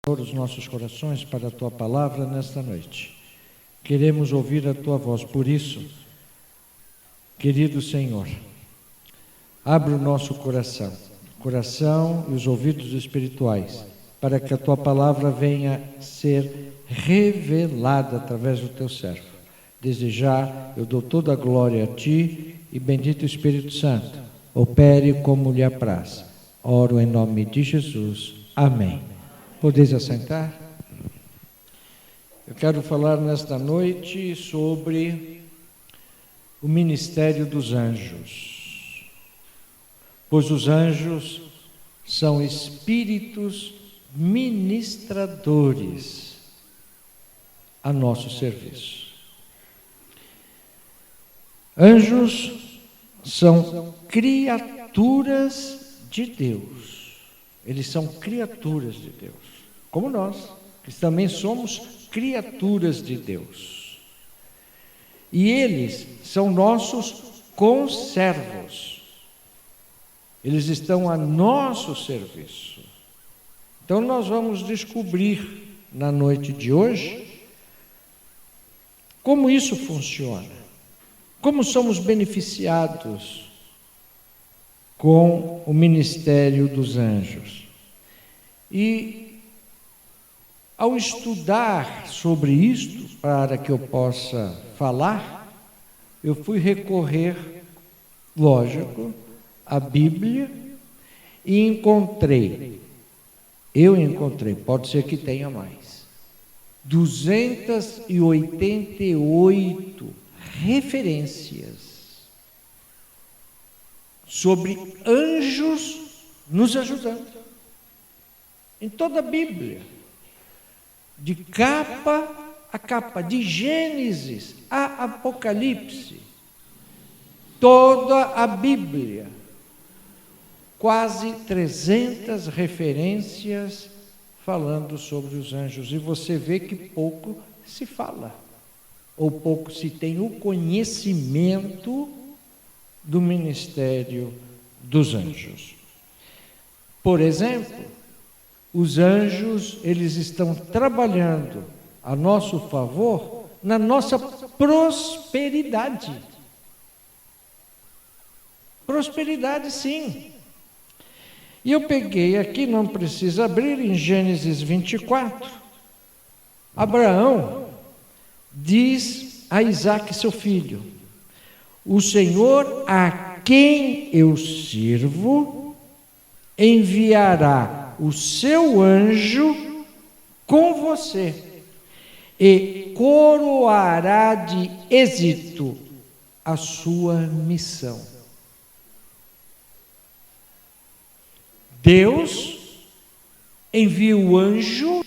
os nossos corações para a Tua palavra nesta noite. Queremos ouvir a Tua voz, por isso, querido Senhor, abre o nosso coração e os ouvidos espirituais, para que a Tua palavra venha ser revelada através do Teu servo. Desde já, eu dou toda a glória a Ti e bendito Espírito Santo, opere como lhe apraz. Oro em nome de Jesus. Amém. Podeis assentar? Eu quero falar nesta noite sobre o ministério dos anjos. Pois os anjos são espíritos ministradores a nosso serviço. Anjos são criaturas de Deus. Eles são criaturas de Deus, como nós, que também somos criaturas de Deus. E eles são nossos conservos. Eles estão a nosso serviço. Então nós vamos descobrir na noite de hoje como isso funciona, como somos beneficiados com o ministério dos anjos. E ao estudar sobre isto, para que eu possa falar, eu fui recorrer, lógico, à Bíblia e encontrei, pode ser que tenha mais, 288 referências sobre anjos nos ajudando. Em toda a Bíblia, de capa a capa, de Gênesis a Apocalipse, toda a Bíblia, quase 300 referências falando sobre os anjos. E você vê que pouco se fala, ou pouco se tem o conhecimento do ministério dos anjos. Por exemplo, os anjos, eles estão trabalhando a nosso favor na nossa prosperidade. Prosperidade, sim. E eu peguei aqui, não precisa abrir, em Gênesis 24, Abraão diz a Isaque, seu filho: o Senhor a quem eu sirvo enviará o seu anjo com você e coroará de êxito a sua missão. Deus envia o anjo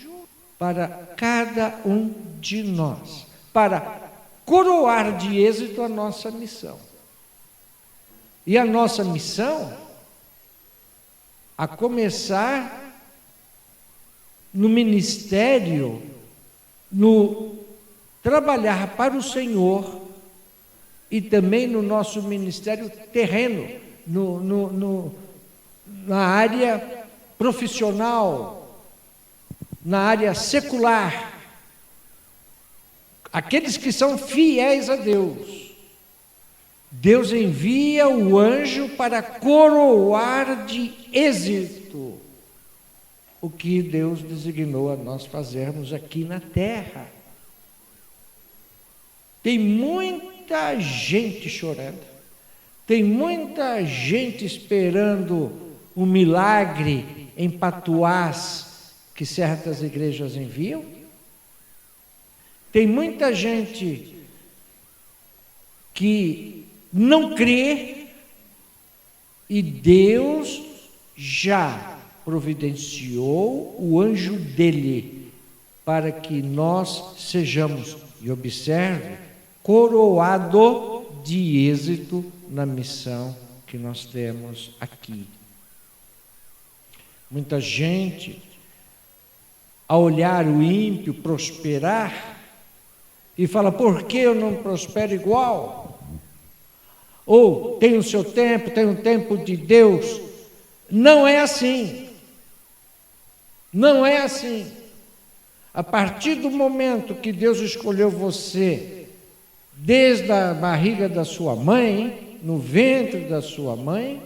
para cada um de nós, para coroar de êxito a nossa missão. E a nossa missão, a começar no ministério, no trabalhar para o Senhor e também no nosso ministério terreno, na área profissional, na área secular. Aqueles que são fiéis a Deus, Deus envia o anjo para coroar de êxito o que Deus designou a nós fazermos aqui na terra. Tem muita gente chorando, tem muita gente esperando um milagre em patuás que certas igrejas enviam. Tem muita gente que não crê, e Deus já providenciou o anjo dele para que nós sejamos, e observe, coroado de êxito na missão que nós temos aqui. Muita gente, ao olhar o ímpio prosperar, e fala: por que eu não prospero igual? Ou tem o seu tempo, tem o tempo de Deus. Não é assim. Não é assim. A partir do momento que Deus escolheu você, desde a barriga da sua mãe, no ventre da sua mãe,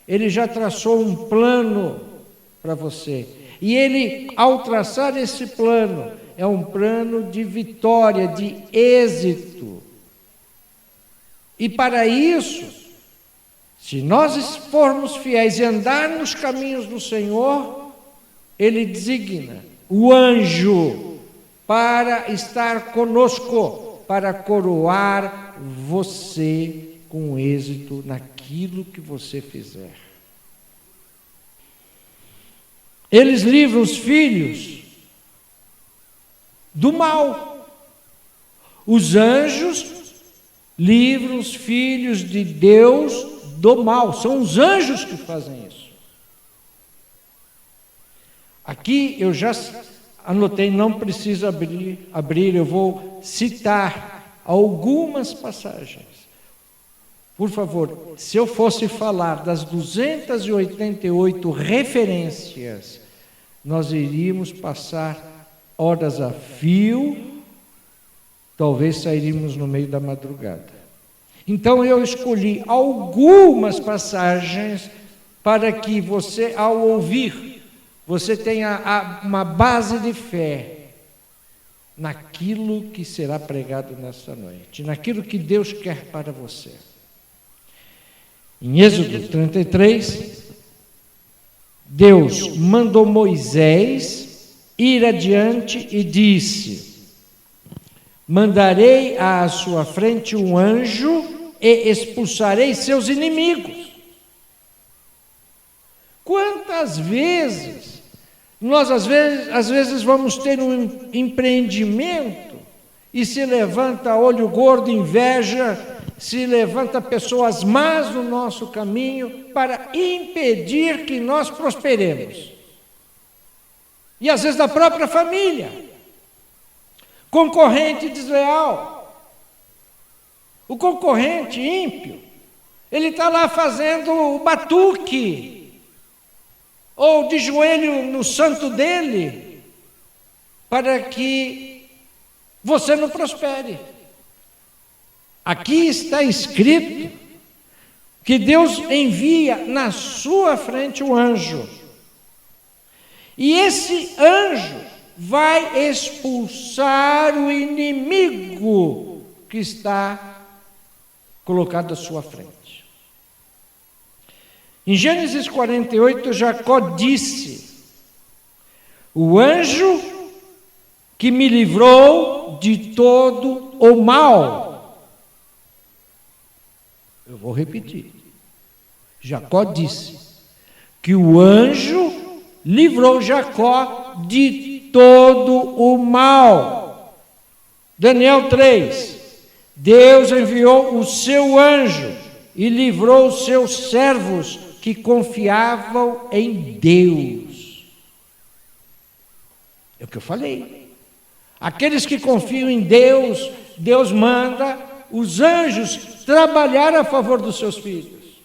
Ele já traçou um plano para você. E Ele, ao traçar esse plano, é um plano de vitória, de êxito. E para isso, se nós formos fiéis e andar nos caminhos do Senhor, Ele designa o anjo para estar conosco, para coroar você com êxito naquilo que você fizer. Eles livram os filhos do mal. Os anjos livram os filhos de Deus do mal. São os anjos que fazem isso. Aqui eu já anotei, não precisa abrir, eu vou citar algumas passagens. Por favor, se eu fosse falar das 288 referências, nós iríamos passar horas a fio, talvez sairíamos no meio da madrugada. Então eu escolhi algumas passagens para que você, ao ouvir, você tenha uma base de fé naquilo que será pregado nesta noite, naquilo que Deus quer para você. Em Êxodo 33, Deus mandou Moisés ir adiante e disse: mandarei à sua frente um anjo e expulsarei seus inimigos. Quantas vezes nós às vezes vamos ter um empreendimento e se levanta olho gordo, inveja, se levanta pessoas más no nosso caminho para impedir que nós prosperemos. E às vezes da própria família, concorrente desleal, o concorrente ímpio, ele está lá fazendo o batuque, ou de joelho no santo dele, para que você não prospere. Aqui está escrito que Deus envia na sua frente um anjo. E esse anjo vai expulsar o inimigo que está colocado à sua frente. Em Gênesis 48, Jacó disse: o anjo que me livrou de todo o mal. Eu vou repetir. Jacó disse que o anjo livrou Jacó de todo o mal. Daniel 3. Deus enviou o seu anjo e livrou os seus servos que confiavam em Deus. É o que eu falei. Aqueles que confiam em Deus, Deus manda os anjos trabalhar a favor dos seus filhos.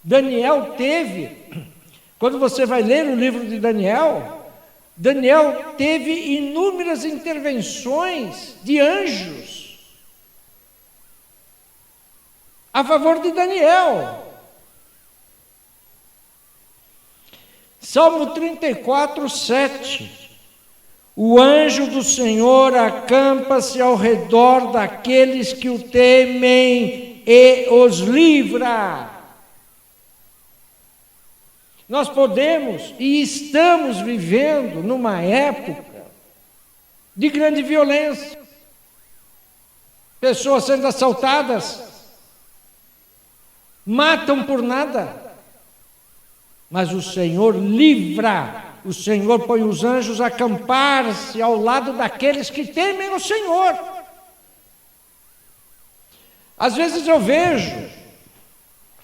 Daniel teve, quando você vai ler o livro de Daniel, Daniel teve inúmeras intervenções de anjos a favor de Daniel. Salmo 34, 7. O anjo do Senhor acampa-se ao redor daqueles que o temem e os livra. Nós podemos e estamos vivendo numa época de grande violência. Pessoas sendo assaltadas, matam por nada. Mas o Senhor livra, o Senhor põe os anjos a acampar-se ao lado daqueles que temem o Senhor. Às vezes eu vejo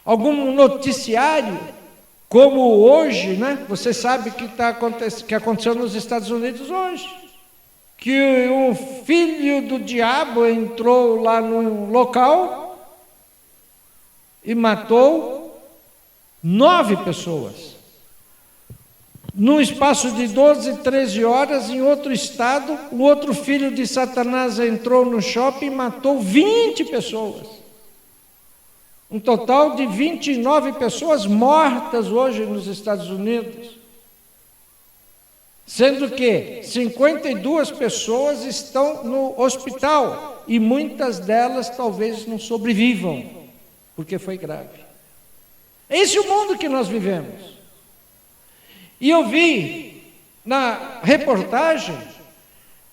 algum noticiário, como hoje, né? Você sabe que aconteceu nos Estados Unidos hoje, que o filho do diabo entrou lá no local e matou 9 pessoas. Num espaço de 12, 13 horas, em outro estado, o outro filho de Satanás entrou no shopping e matou 20 pessoas. Um total de 29 pessoas mortas hoje nos Estados Unidos. Sendo que 52 pessoas estão no hospital e muitas delas talvez não sobrevivam, porque foi grave. Esse é o mundo que nós vivemos. E eu vi na reportagem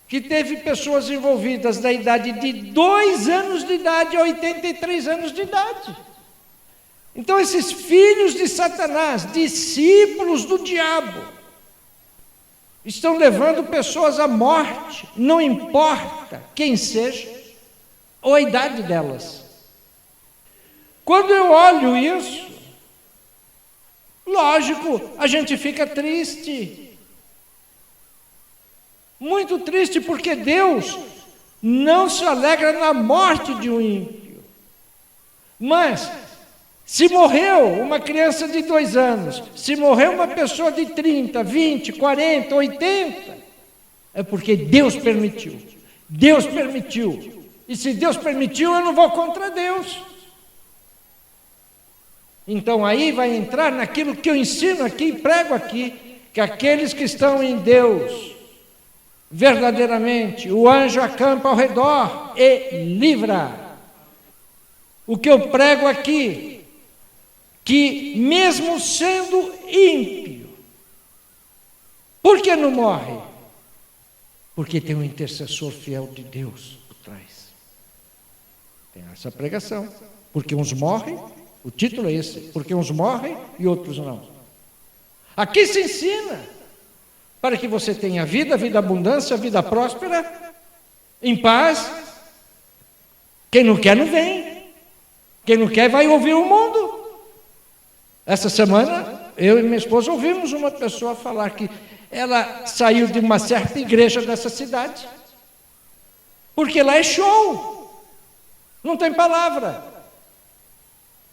que teve pessoas envolvidas da idade de 2 anos de idade a 83 anos de idade. Então esses filhos de Satanás, discípulos do diabo, estão levando pessoas à morte, não importa quem seja ou a idade delas. Quando eu olho isso, lógico, a gente fica triste, muito triste, porque Deus não se alegra na morte de um ímpio. Mas, se morreu uma criança de 2 anos, se morreu uma pessoa de 30, 20, 40, 80, é porque Deus permitiu. Deus permitiu. E se Deus permitiu, eu não vou contra Deus. Então aí vai entrar naquilo que eu ensino aqui e prego aqui, que aqueles que estão em Deus, verdadeiramente, o anjo acampa ao redor e livra. O que eu prego aqui, que mesmo sendo ímpio, por que não morre? Porque tem um intercessor fiel de Deus por trás. Tem essa pregação. Porque uns morrem, o título é esse, porque uns morrem e outros não. Aqui se ensina para que você tenha vida, vida abundância, vida próspera, em paz. Quem não quer não vem. Quem não quer vai ouvir o mundo. Essa semana, eu e minha esposa ouvimos uma pessoa falar que ela saiu de uma certa igreja dessa cidade, porque lá é show, não tem palavra.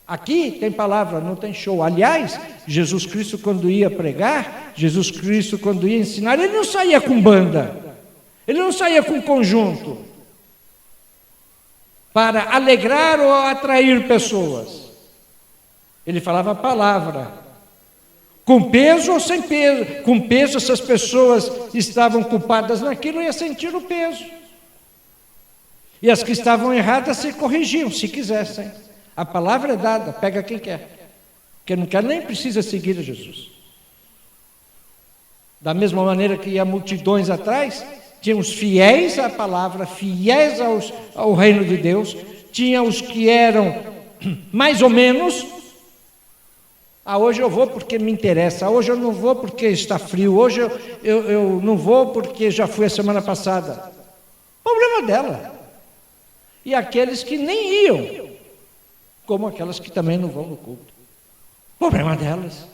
Aqui tem palavra, não tem show. Aliás, Jesus Cristo quando ia pregar, Jesus Cristo quando ia ensinar, ele não saía com banda, ele não saía com conjunto, para alegrar ou atrair pessoas. Ele falava a palavra, com peso ou sem peso. Com peso, essas pessoas estavam culpadas naquilo, ia sentir o peso. E as que estavam erradas se corrigiam, se quisessem. A palavra é dada, pega quem quer. Quem não quer nem precisa seguir a Jesus. Da mesma maneira que há multidões atrás, tinha os fiéis à palavra, fiéis ao reino de Deus, tinha os que eram mais ou menos. Hoje eu vou porque me interessa, hoje eu não vou porque está frio, hoje eu não vou porque já fui a semana passada. Problema dela. E aqueles que nem iam, como aquelas que também não vão no culto. Problema delas.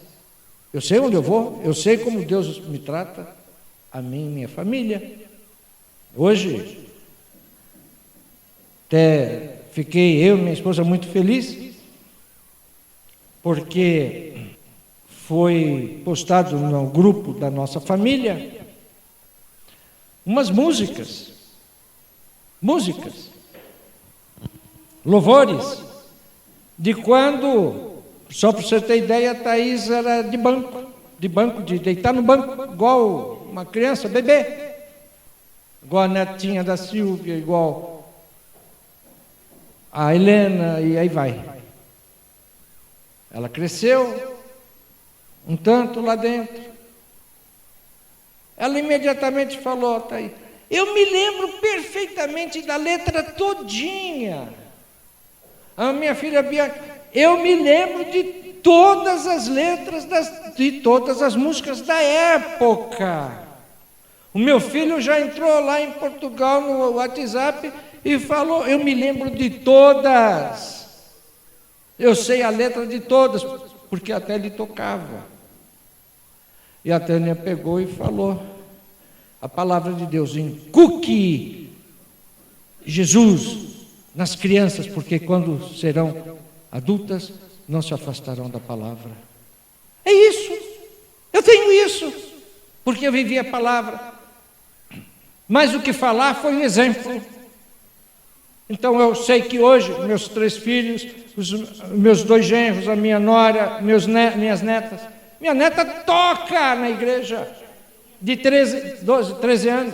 Eu sei onde eu vou, eu sei como Deus me trata, a mim e minha família. Hoje, até fiquei eu e minha esposa muito felizes, porque foi postado no grupo da nossa família umas músicas, louvores, de quando, só para você ter ideia, a Thaís era de deitar no banco, igual uma criança, bebê, igual a netinha da Silvia, igual a Helena, e aí vai. Ela cresceu um tanto lá dentro. Ela imediatamente falou, Thaís, eu me lembro perfeitamente da letra todinha. A minha filha Bianca, eu me lembro de todas as letras de todas as músicas da época. O meu filho já entrou lá em Portugal no WhatsApp e falou, eu me lembro de todas. Eu sei a letra de todas, porque até ele tocava. E a Tânia pegou e falou a palavra de Deus, inculque Jesus nas crianças, porque quando serão adultas, não se afastarão da palavra. É isso, eu tenho isso, porque eu vivi a palavra. Mas o que falar foi um exemplo. Então eu sei que hoje, meus 3 filhos, os meus 2 genros, a minha nora, minhas netas, minha neta toca na igreja, de 13 anos.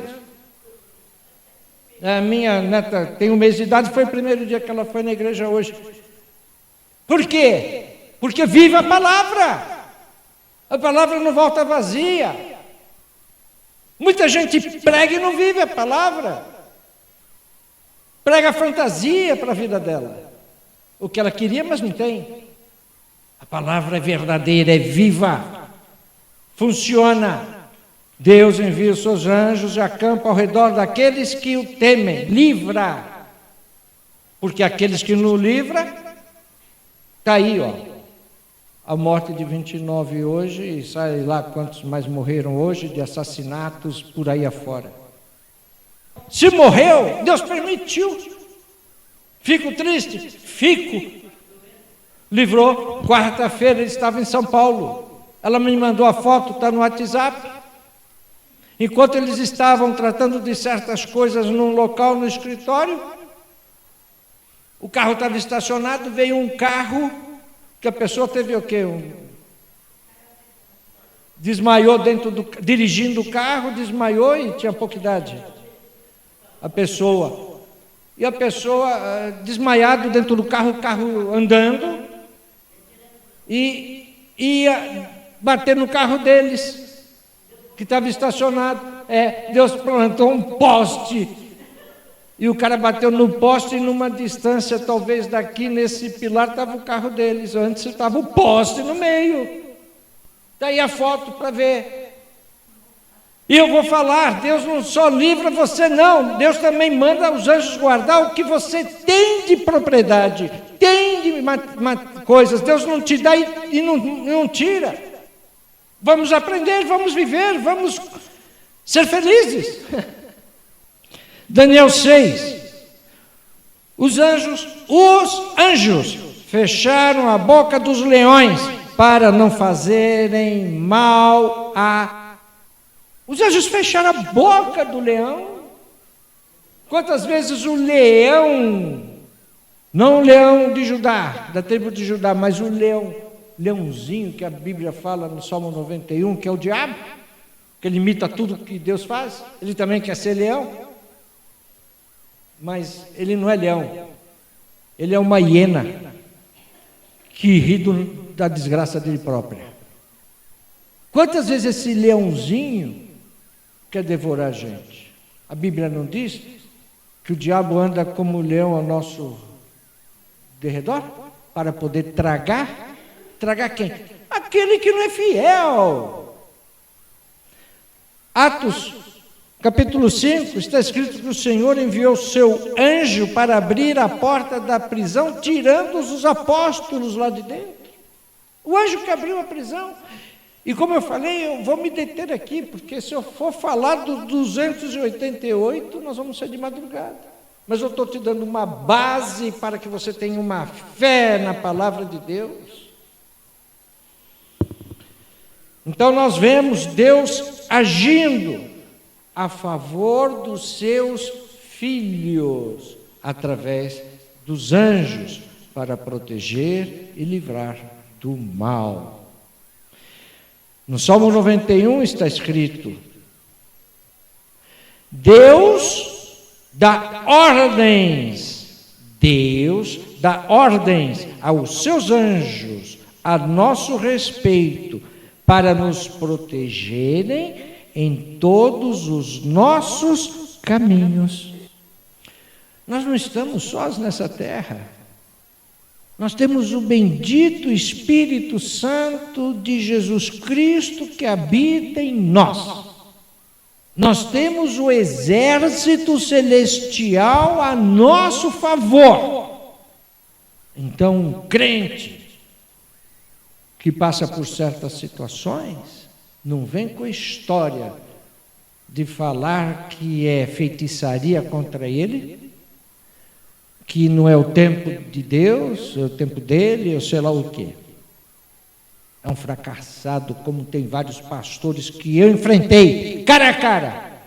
A minha neta tem 1 mês de idade, foi o primeiro dia que ela foi na igreja hoje. Por quê? Porque vive a palavra. A palavra não volta vazia. Muita gente prega e não vive a palavra. Prega fantasia para a vida dela. O que ela queria, mas não tem. A palavra é verdadeira, é viva. Funciona. Deus envia os seus anjos e acampa ao redor daqueles que o temem. Livra. Porque aqueles que não livram, está aí, ó. A morte de 29 hoje, e sai lá quantos mais morreram hoje, de assassinatos por aí afora. Se morreu, Deus permitiu. Fico triste? Fico. Livrou. Quarta-feira ele estava em São Paulo. Ela me mandou a foto, está no WhatsApp. Enquanto eles estavam tratando de certas coisas num local, no escritório, o carro estava estacionado, veio um carro, que a pessoa teve o quê? Desmaiou dirigindo o carro, desmaiou e tinha pouca idade. A pessoa. E a pessoa desmaiado dentro do carro, o carro andando, e ia bater no carro deles, que estava estacionado. Deus plantou um poste, e o cara bateu no poste, e numa distância, talvez daqui, nesse pilar, estava o carro deles. Antes estava o poste no meio. Daí a foto para ver. E eu vou falar, Deus não só livra você, não. Deus também manda os anjos guardar o que você tem de propriedade, tem de coisas. Deus não te dá e não tira. Vamos aprender, vamos viver, vamos ser felizes. Daniel 6. Os anjos fecharam a boca dos leões para não fazerem mal a... Os anjos fecharam a boca do leão. Quantas vezes o leão, não o leão de Judá, da tribo de Judá, mas o leãozinho que a Bíblia fala no Salmo 91, que é o diabo, que ele imita tudo que Deus faz, ele também quer ser leão. Mas ele não é leão, ele é uma hiena que ri da desgraça dele própria. Quantas vezes esse leãozinho quer devorar a gente? A Bíblia não diz que o diabo anda como um leão ao nosso derredor para poder tragar? Tragar quem? Aquele que não é fiel. Atos capítulo 5, está escrito que o Senhor enviou seu anjo para abrir a porta da prisão, tirando os apóstolos lá de dentro. O anjo que abriu a prisão. E como eu falei, eu vou me deter aqui, porque se eu for falar do 288, nós vamos ser de madrugada. Mas eu estou te dando uma base para que você tenha uma fé na palavra de Deus. Então nós vemos Deus agindo a favor dos seus filhos, através dos anjos, para proteger e livrar do mal. No Salmo 91 está escrito: Deus dá ordens aos seus anjos a nosso respeito, para nos protegerem em todos os nossos caminhos. Nós não estamos sós nessa terra. Nós temos o bendito Espírito Santo de Jesus Cristo que habita em nós. Nós temos o exército celestial a nosso favor. Então, um crente que passa por certas situações, não vem com a história de falar que é feitiçaria contra ele, que não é o tempo de Deus, é o tempo dele, ou sei lá o quê. é um fracassado, como tem vários pastores que eu enfrentei, cara a cara,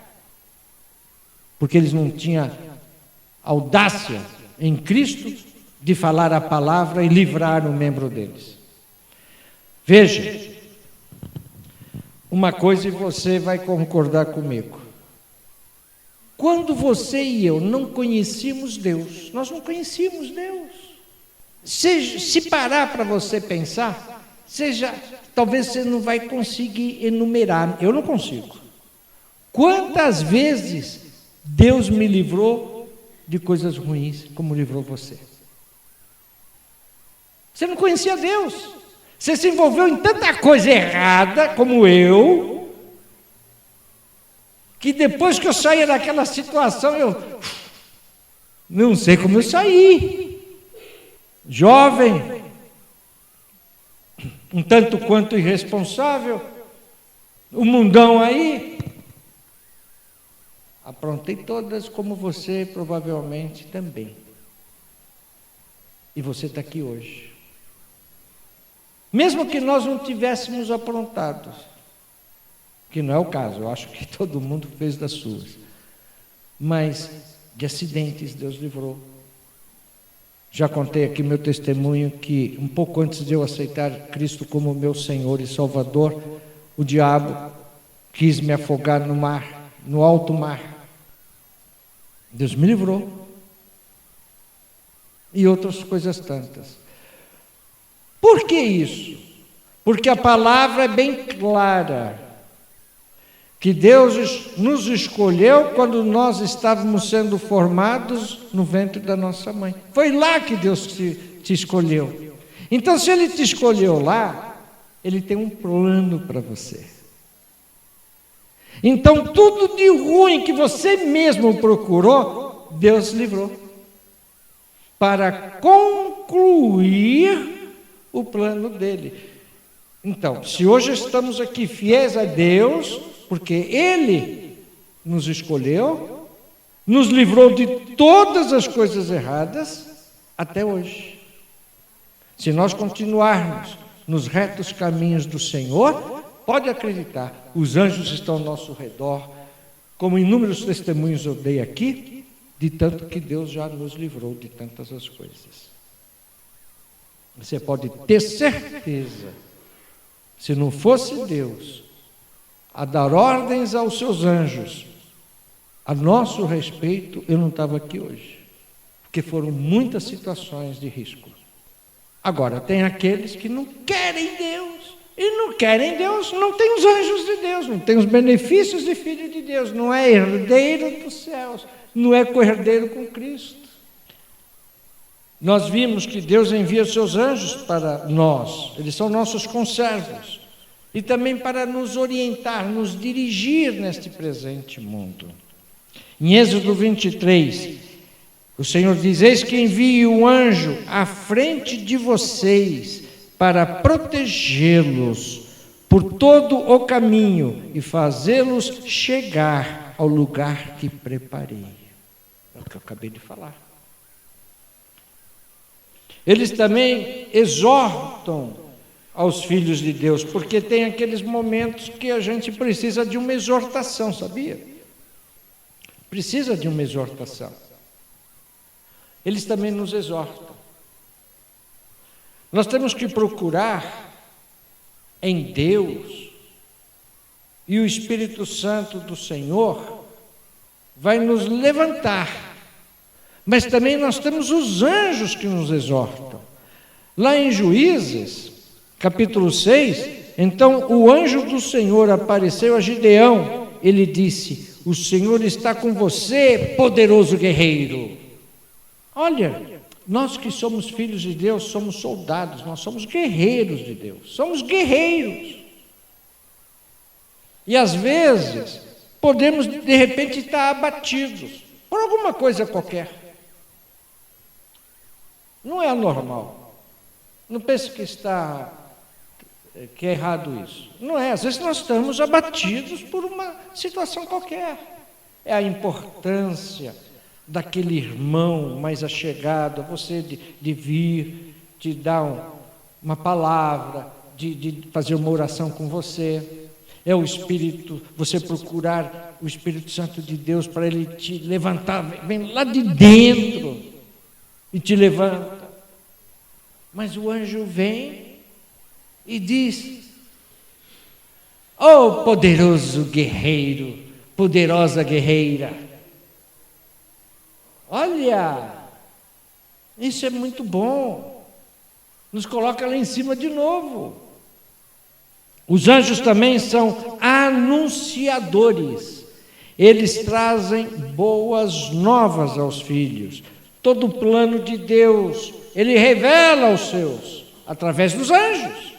porque eles não tinham audácia em Cristo de falar a palavra e livrar o membro deles. Veja, uma coisa e você vai concordar comigo. Quando você e eu não conhecíamos Deus, nós não conhecíamos Deus. Se parar para você pensar, talvez você não vai conseguir enumerar, eu não consigo. Quantas vezes Deus me livrou de coisas ruins, como livrou você? Você não conhecia Deus, você se envolveu em tanta coisa errada, como eu, que depois que eu saía daquela situação, eu não sei como eu saí. Jovem, um tanto quanto irresponsável, o mundão aí, aprontei todas como você provavelmente também. E você está aqui hoje. Mesmo que nós não tivéssemos aprontado, que não é o caso, eu acho que todo mundo fez das suas, mas de acidentes Deus livrou. Já contei aqui meu testemunho que um pouco antes de eu aceitar Cristo como meu Senhor e Salvador, o diabo quis me afogar no mar, no alto mar. Deus me livrou. E outras coisas tantas. Por que isso? Porque a palavra é bem clara, que Deus nos escolheu quando nós estávamos sendo formados no ventre da nossa mãe. Foi lá que Deus te escolheu. Então, se Ele te escolheu lá, Ele tem um plano para você. Então, tudo de ruim que você mesmo procurou, Deus livrou, para concluir o plano dele. Então, se hoje estamos aqui fiéis a Deus, porque Ele nos escolheu, nos livrou de todas as coisas erradas até hoje. Se nós continuarmos nos retos caminhos do Senhor, pode acreditar, os anjos estão ao nosso redor, como inúmeros testemunhos eu dei aqui, de tanto que Deus já nos livrou de tantas as coisas. Você pode ter certeza, se não fosse Deus a dar ordens aos seus anjos a nosso respeito, eu não estava aqui hoje, porque foram muitas situações de risco. Agora, tem aqueles que não querem Deus, e não querem Deus, não tem os anjos de Deus, não tem os benefícios de filho de Deus, não é herdeiro dos céus, não é co-herdeiro com Cristo. Nós vimos que Deus envia os seus anjos para nós, eles são nossos conservos, e também para nos orientar, nos dirigir neste presente mundo. Em Êxodo 23, o Senhor diz: eis que envio um anjo à frente de vocês para protegê-los por todo o caminho e fazê-los chegar ao lugar que preparei. É o que eu acabei de falar. Eles também exortam aos filhos de Deus, porque tem aqueles momentos que a gente precisa de uma exortação, sabia? Precisa de uma exortação. Eles também nos exortam. Nós temos que procurar em Deus, e o Espírito Santo do Senhor vai nos levantar. Mas também nós temos os anjos que nos exortam. Lá em Juízes, capítulo 6, então o anjo do Senhor apareceu a Gideão. Ele disse: o Senhor está com você, poderoso guerreiro. Olha, nós que somos filhos de Deus, somos soldados, nós somos guerreiros de Deus, somos guerreiros. E às vezes, podemos de repente estar abatidos por alguma coisa qualquer. Não é anormal. Não pense que é errado isso. Não é, às vezes nós estamos abatidos por uma situação qualquer. É a importância daquele irmão mais achegado a você de vir, te dar uma palavra, de fazer uma oração com você. É o Espírito, você procurar o Espírito Santo de Deus para ele te levantar, vem lá de dentro e te levanta. Mas o anjo vem e diz: "Oh, poderoso guerreiro, poderosa guerreira, olha, isso é muito bom, nos coloca lá em cima de novo." Os anjos também são anunciadores, eles trazem boas novas aos filhos. Todo o plano de Deus, ele revela aos seus, através dos anjos.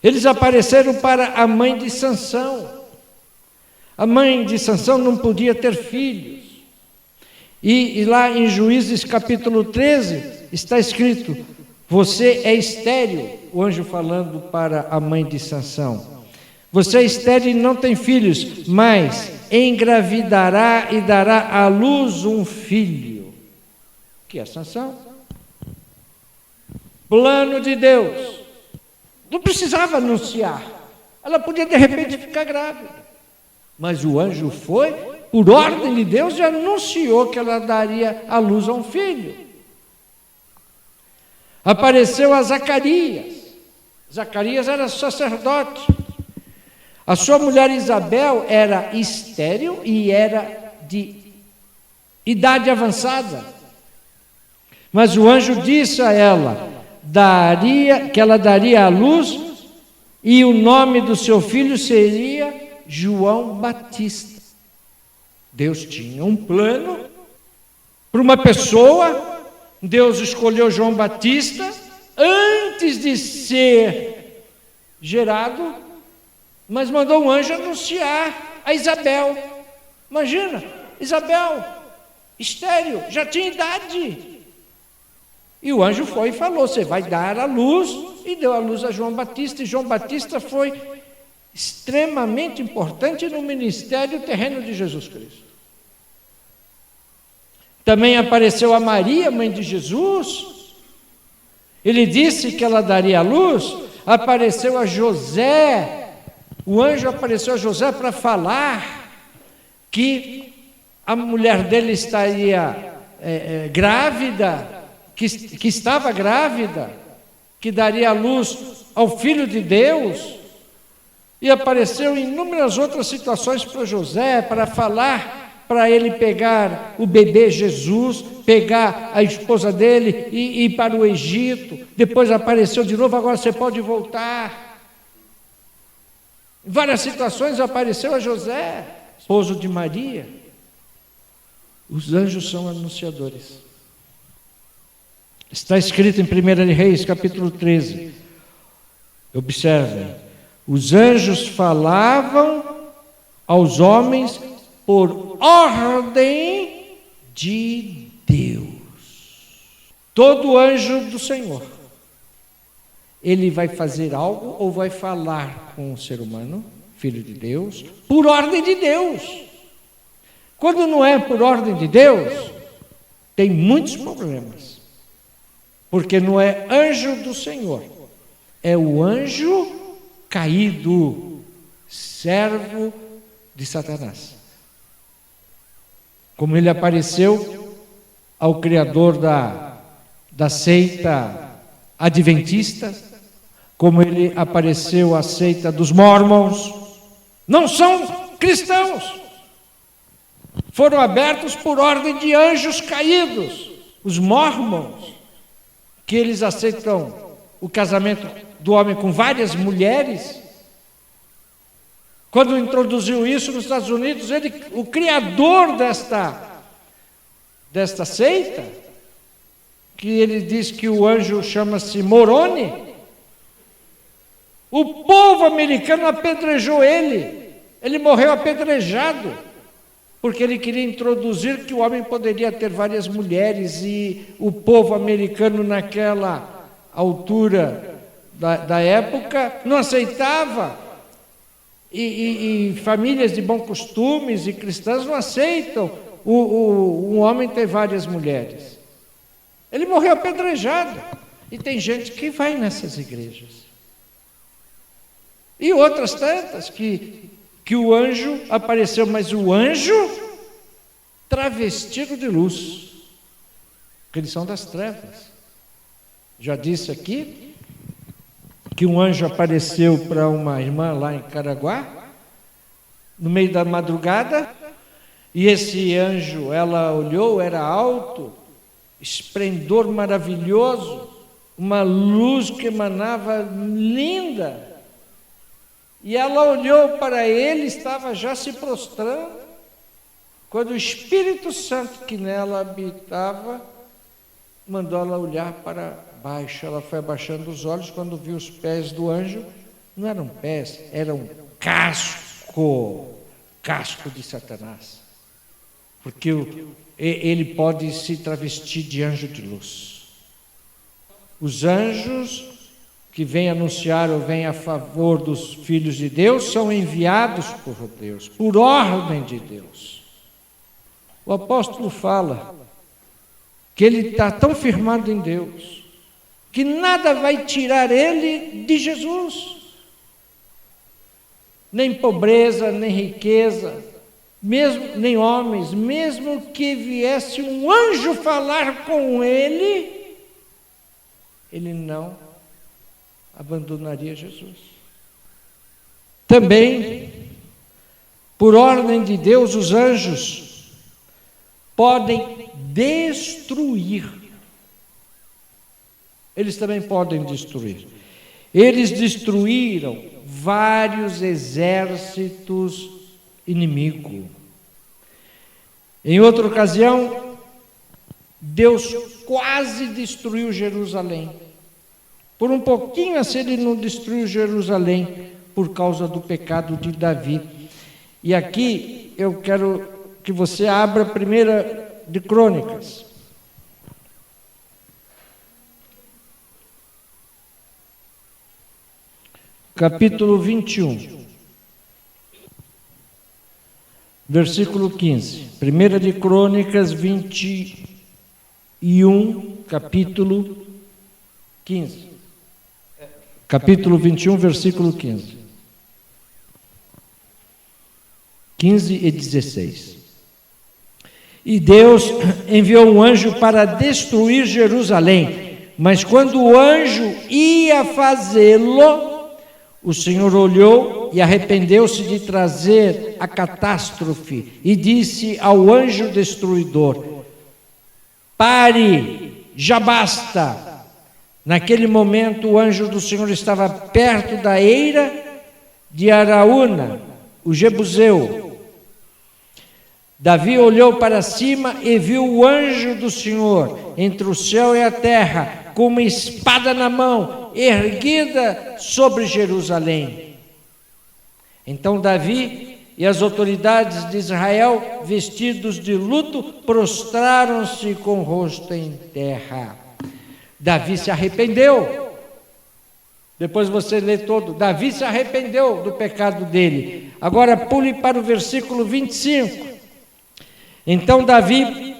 Eles apareceram para a mãe de Sansão. A mãe de Sansão não podia ter filhos. E lá em Juízes capítulo 13, está escrito: "Você é estéril", o anjo falando para a mãe de Sansão. "Você é estéril e não tem filhos, mas engravidará e dará à luz um filho." Que é Sansão. Plano de Deus. Não precisava anunciar. Ela podia de repente ficar grávida. Mas o anjo foi, por ordem de Deus, e anunciou que ela daria à luz a um filho. Apareceu a Zacarias. Zacarias era sacerdote. A sua mulher Isabel era estéril e era de idade avançada. Mas o anjo disse a ela que ela daria à luz, e o nome do seu filho seria João Batista. Deus tinha um plano para uma pessoa. Deus escolheu João Batista antes de ser gerado, mas mandou um anjo anunciar a Isabel. Imagina, Isabel, estéril, já tinha idade. E o anjo foi e falou: "Você vai dar à luz", e deu à luz a João Batista. E João Batista foi extremamente importante no ministério terreno de Jesus Cristo. Também apareceu a Maria, mãe de Jesus. Ele disse que ela daria à luz. Apareceu a José. O anjo apareceu a José para falar que a mulher dele estaria grávida, que estava grávida, que daria à luz ao Filho de Deus. E apareceu em inúmeras outras situações para José, para falar, para ele pegar o bebê Jesus, pegar a esposa dele e ir para o Egito. Depois apareceu de novo: "Agora você pode voltar." Em várias situações apareceu a José, esposo de Maria. Os anjos são anunciadores. Está escrito em 1 Reis, capítulo 13. Observem: os anjos falavam aos homens por ordem de Deus. Todo anjo do Senhor, ele vai fazer algo ou vai falar com o ser humano, filho de Deus, por ordem de Deus. Quando não é por ordem de Deus, tem muitos problemas. Porque não é anjo do Senhor, é o anjo caído, servo de Satanás. Como ele apareceu ao criador da seita adventista, como ele apareceu à seita dos Mormons. Não são cristãos, foram abertos por ordem de anjos caídos. Os Mormons, que eles aceitam o casamento do homem com várias mulheres. Quando introduziu isso nos Estados Unidos, o criador desta seita, que ele diz que o anjo chama-se Moroni, o povo americano apedrejou ele morreu apedrejado, porque ele queria introduzir que o homem poderia ter várias mulheres, e o povo americano naquela altura da época não aceitava, e famílias de bons costumes e cristãs não aceitam um homem ter várias mulheres. Ele morreu apedrejado. E tem gente que vai nessas igrejas. E outras tantas que o anjo apareceu, mas o anjo travestido de luz, porque eles são das trevas. Já disse aqui que um anjo apareceu para uma irmã lá em Caraguá, no meio da madrugada, e esse anjo, ela olhou, era alto, esplendor maravilhoso, uma luz que emanava linda, e ela olhou para ele, estava já se prostrando, quando o Espírito Santo que nela habitava, mandou ela olhar para baixo. Ela foi abaixando os olhos, quando viu os pés do anjo, não eram pés, era um casco de Satanás, porque ele pode se travestir de anjo de luz. Os anjos que vêm anunciar ou vêm a favor dos filhos de Deus são enviados por Deus, por ordem de Deus. O apóstolo fala que ele está tão firmado em Deus, que nada vai tirar ele de Jesus, nem pobreza, nem riqueza, mesmo, nem homens, mesmo que viesse um anjo falar com ele não abandonaria Jesus. Também, por ordem de Deus, os anjos podem destruir. Eles também podem destruir. Eles destruíram vários exércitos inimigos. Em outra ocasião, Deus quase destruiu Jerusalém. Por um pouquinho assim ele não destruiu Jerusalém por causa do pecado de Davi. E aqui eu quero que você abra a 1 de Crônicas. Capítulo 21. Versículo 15. 1 de Crônicas 21, capítulo 15. Capítulo 21, versículo 15. 15 e 16. E Deus enviou um anjo para destruir Jerusalém, mas quando o anjo ia fazê-lo, o Senhor olhou e arrependeu-se de trazer a catástrofe e disse ao anjo destruidor: pare, já basta. Naquele momento o anjo do Senhor estava perto da eira de Araúna, o Jebuseu. Davi olhou para cima e viu o anjo do Senhor entre o céu e a terra, com uma espada na mão, erguida sobre Jerusalém. Então Davi e as autoridades de Israel, vestidos de luto, prostraram-se com o rosto em terra. Davi se arrependeu. Depois você lê todo. Davi se arrependeu do pecado dele. Agora pule para o versículo 25. Então Davi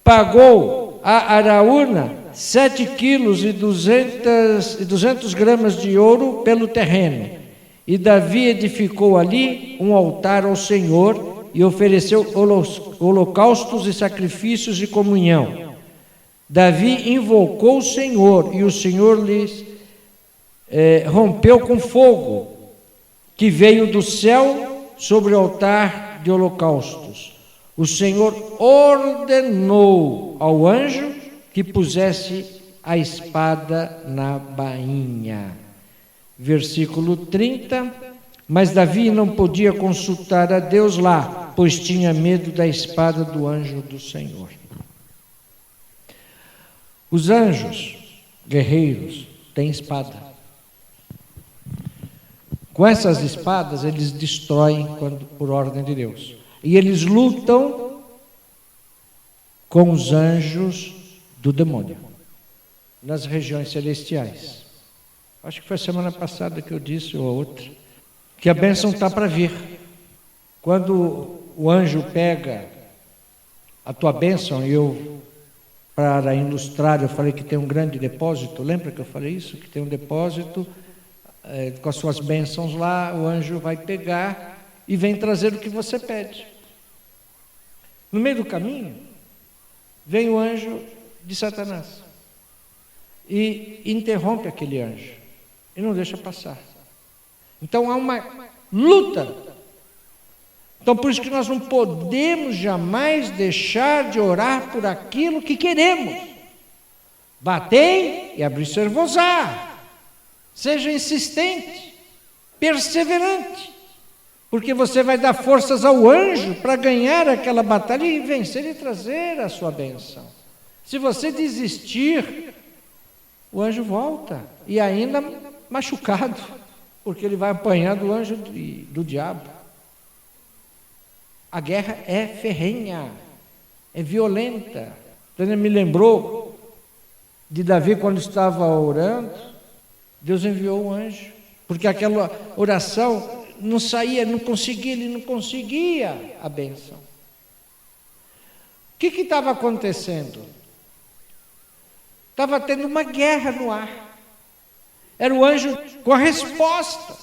pagou a Araúna 7 quilos e 200 gramas de ouro pelo terreno. E Davi edificou ali um altar ao Senhor e ofereceu holocaustos e sacrifícios de comunhão. Davi invocou o Senhor e o Senhor lhes rompeu com fogo que veio do céu sobre o altar de holocaustos. O Senhor ordenou ao anjo que pusesse a espada na bainha. Versículo 30. Mas Davi não podia consultar a Deus lá, pois tinha medo da espada do anjo do Senhor. Os anjos, guerreiros, têm espada. Com essas espadas, eles destroem por ordem de Deus. E eles lutam com os anjos do demônio, nas regiões celestiais. Acho que foi a semana passada que eu disse, ou a outra, que a bênção está para vir. Quando o anjo pega a tua bênção, e eu para ilustrar, eu falei que tem um grande depósito, lembra que eu falei isso? Que tem um depósito com as suas bênçãos lá, o anjo vai pegar e vem trazer o que você pede. No meio do caminho, vem o anjo de Satanás e interrompe aquele anjo e não deixa passar. Então há uma luta. Então por isso que nós não podemos jamais deixar de orar por aquilo que queremos. Batei e abrir-se-vos-á. Seja insistente, perseverante, porque você vai dar forças ao anjo para ganhar aquela batalha e vencer e trazer a sua bênção. Se você desistir, o anjo volta, e ainda machucado, porque ele vai apanhar do anjo do diabo. A guerra é ferrenha, é violenta. Então, me lembrou de Davi quando estava orando, Deus enviou um anjo, porque aquela oração não saía, não conseguia, ele não conseguia a bênção. O que estava acontecendo? Estava tendo uma guerra no ar. Era o anjo com a resposta.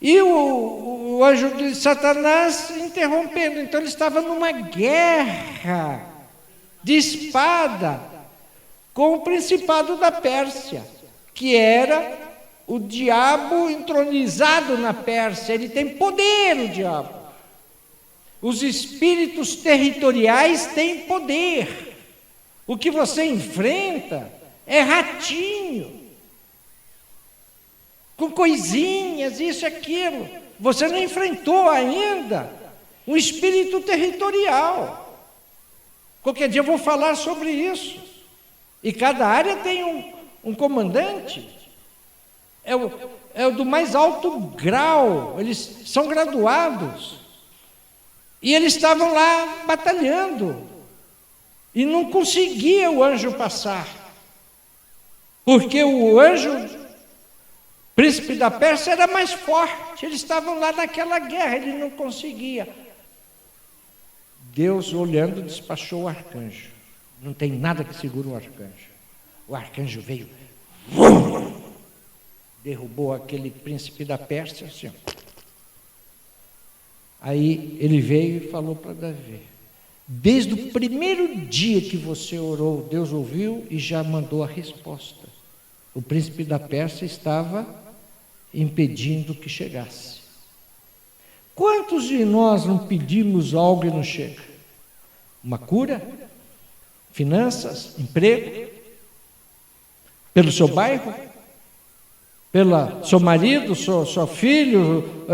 E o anjo de Satanás interrompendo. Então ele estava numa guerra de espada com o principado da Pérsia, que era o diabo entronizado na Pérsia. Ele tem poder, o diabo. Os espíritos territoriais têm poder. O que você enfrenta é ratinho, com coisinhas, isso e aquilo. Você não enfrentou ainda um espírito territorial. Qualquer dia eu vou falar sobre isso. E cada área tem um comandante. É o do mais alto grau. Eles são graduados. E eles estavam lá batalhando. E não conseguia o anjo passar. Porque o anjo, príncipe da Pérsia, era mais forte. Eles estavam lá naquela guerra, ele não conseguia. Deus, olhando, despachou o arcanjo. Não tem nada que segure o arcanjo. O arcanjo veio, derrubou aquele príncipe da Pérsia, assim. Aí ele veio e falou para Davi: desde o primeiro dia que você orou, Deus ouviu e já mandou a resposta. O príncipe da Pérsia estava impedindo que chegasse. Quantos de nós não pedimos algo e não chega? Uma cura? Finanças? Emprego? Pelo seu bairro? Pelo seu marido, seu filho?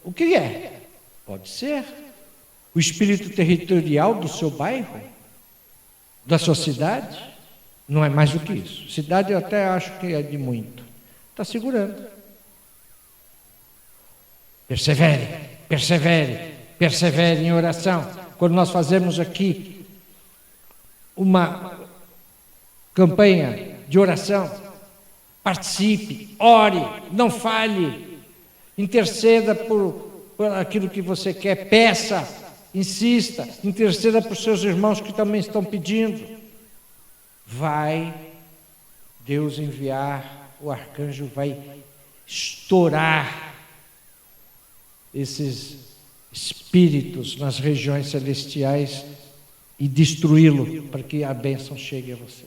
O que é? Pode ser o espírito territorial do seu bairro, da sua cidade. Não é mais do que isso. Cidade eu até acho que é de muito. Está segurando. Persevere, persevere, persevere em oração. Quando nós fazemos aqui uma campanha de oração, participe, ore, não falhe, interceda por aquilo que você quer, peça, insista, interceda por seus irmãos que também estão pedindo. Vai Deus enviar, o arcanjo vai estourar esses espíritos nas regiões celestiais e destruí-lo para que a bênção chegue a você.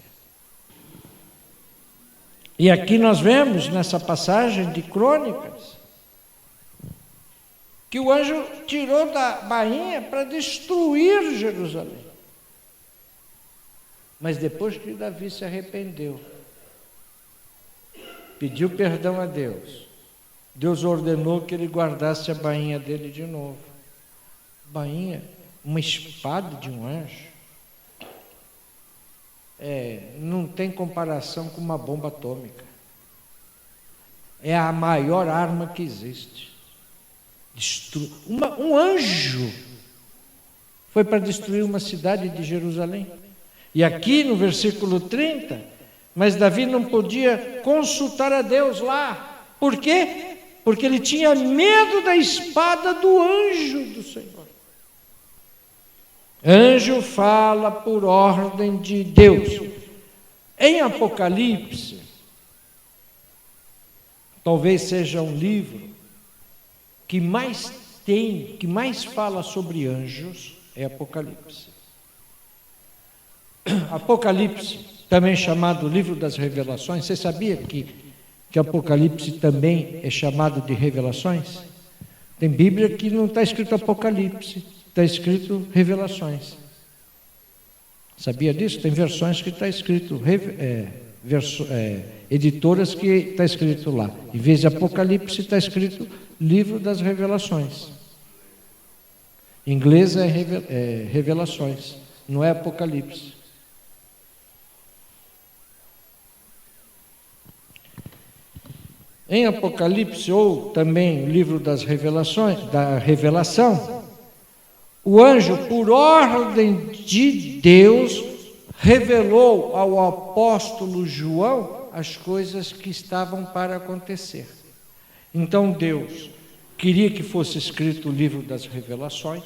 E aqui nós vemos nessa passagem de Crônicas que o anjo tirou da bainha para destruir Jerusalém. Mas depois que Davi se arrependeu, pediu perdão a Deus, Deus ordenou que ele guardasse a bainha dele de novo. Bainha, uma espada de um anjo, não tem comparação com uma bomba atômica. É a maior arma que existe. Um anjo foi para destruir uma cidade de Jerusalém. E aqui no versículo 30, mas Davi não podia consultar a Deus lá. Por quê? Porque ele tinha medo da espada do anjo do Senhor. Anjo fala por ordem de Deus. Em Apocalipse, talvez seja um livro que mais fala sobre anjos, é Apocalipse. Apocalipse, também chamado livro das revelações. Você sabia que Apocalipse também é chamado de revelações? Tem Bíblia que não está escrito Apocalipse, está escrito Revelações. Sabia disso? Tem versões que está escrito, editoras que está escrito lá. Em vez de Apocalipse, está escrito Livro das Revelações. Em inglês é Revelações, não é Apocalipse. Em Apocalipse, ou também livro das revelações, da revelação, o anjo, por ordem de Deus, revelou ao apóstolo João as coisas que estavam para acontecer. Então Deus queria que fosse escrito o livro das revelações.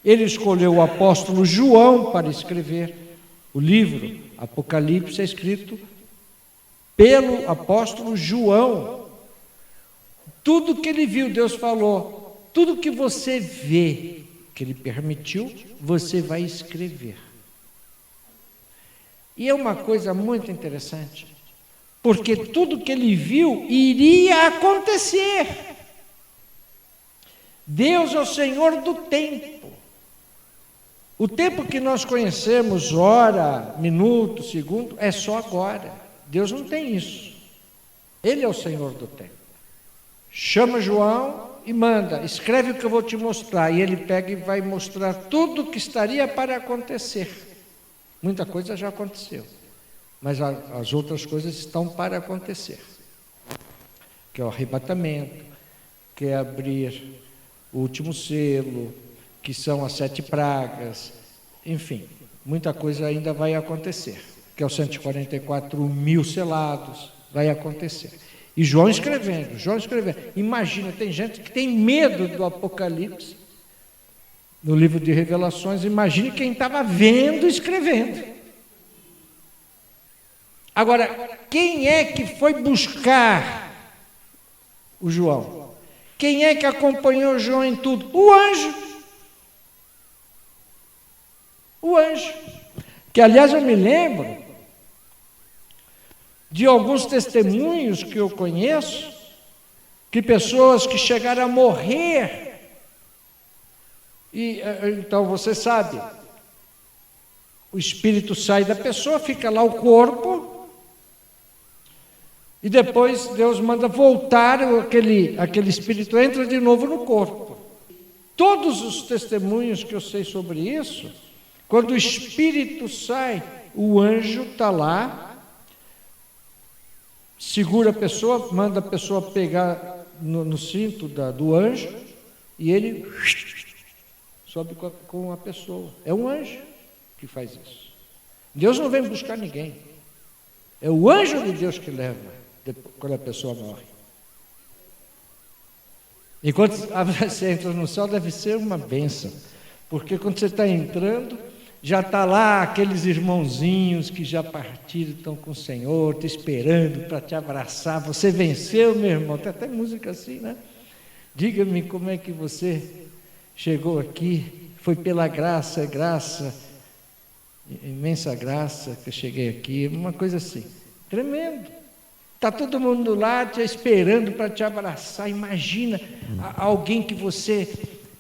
Ele escolheu o apóstolo João para escrever o livro. Apocalipse é escrito pelo apóstolo João. Tudo que ele viu, Deus falou, tudo que você vê, que ele permitiu, você vai escrever. E é uma coisa muito interessante, porque tudo que ele viu iria acontecer. Deus é o Senhor do tempo. O tempo que nós conhecemos, hora, minuto, segundo, é só agora. Deus não tem isso. Ele é o Senhor do tempo. Chama João e manda, escreve o que eu vou te mostrar. E ele pega e vai mostrar tudo o que estaria para acontecer. Muita coisa já aconteceu, mas as outras coisas estão para acontecer. Que é o arrebatamento, que é abrir o último selo, que são as 7 pragas, enfim, muita coisa ainda vai acontecer. Que é os 144.000 selados, vai acontecer. E João escrevendo. Imagina, tem gente que tem medo do Apocalipse, no livro de Revelações. Imagine quem estava vendo e escrevendo. Agora, quem é que foi buscar o João? Quem é que acompanhou João em tudo? O anjo. O anjo. Que, aliás, eu me lembro de alguns testemunhos que eu conheço, que pessoas que chegaram a morrer, e então você sabe, o espírito sai da pessoa, fica lá o corpo, e depois Deus manda voltar, aquele espírito entra de novo no corpo. Todos os testemunhos que eu sei sobre isso, quando o espírito sai, o anjo está lá, segura a pessoa, manda a pessoa pegar no cinto do anjo, e ele sobe com a pessoa. É um anjo que faz isso. Deus não vem buscar ninguém. É o anjo de Deus que leva, quando a pessoa morre. E quando você entra no céu, deve ser uma bênção, porque quando você está entrando, já está lá aqueles irmãozinhos que já partiram, estão com o Senhor, te esperando para te abraçar. Você venceu, meu irmão. Tem até música assim, né? Diga-me como é que você chegou aqui. Foi pela graça, imensa graça que eu cheguei aqui. Uma coisa assim, tremendo. Está todo mundo lá te esperando para te abraçar. Imagina alguém que você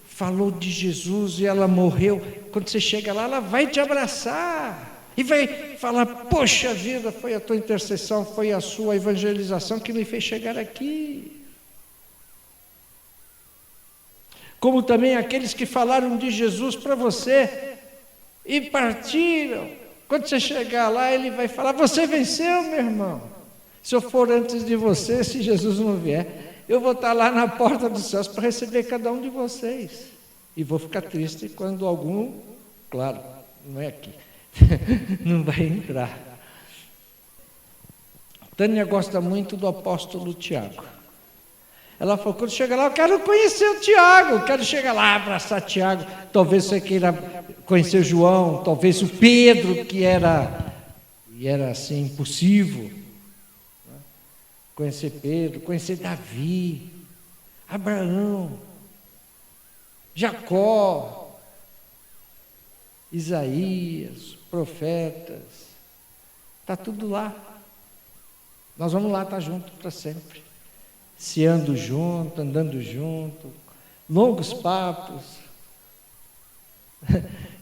falou de Jesus e ela morreu. Quando você chega lá, ela vai te abraçar e vai falar: poxa vida, foi a tua intercessão, foi a sua evangelização que me fez chegar aqui. Como também aqueles que falaram de Jesus para você e partiram. Quando você chegar lá, ele vai falar: você venceu, meu irmão. Se eu for antes de você, se Jesus não vier, eu vou estar lá na porta dos céus para receber cada um de vocês. E vou ficar triste quando algum, claro, não é aqui, não vai entrar. Tânia gosta muito do apóstolo Tiago. Ela falou, quando chega lá, eu quero conhecer o Tiago, eu quero chegar lá, abraçar Tiago. Talvez você queira conhecer João, talvez o Pedro, que era assim, impossível. Conhecer Pedro, conhecer Davi, Abraão, Jacó, Isaías, profetas, está tudo lá. Nós vamos lá estar juntos para sempre, ceando junto, andando junto, longos papos.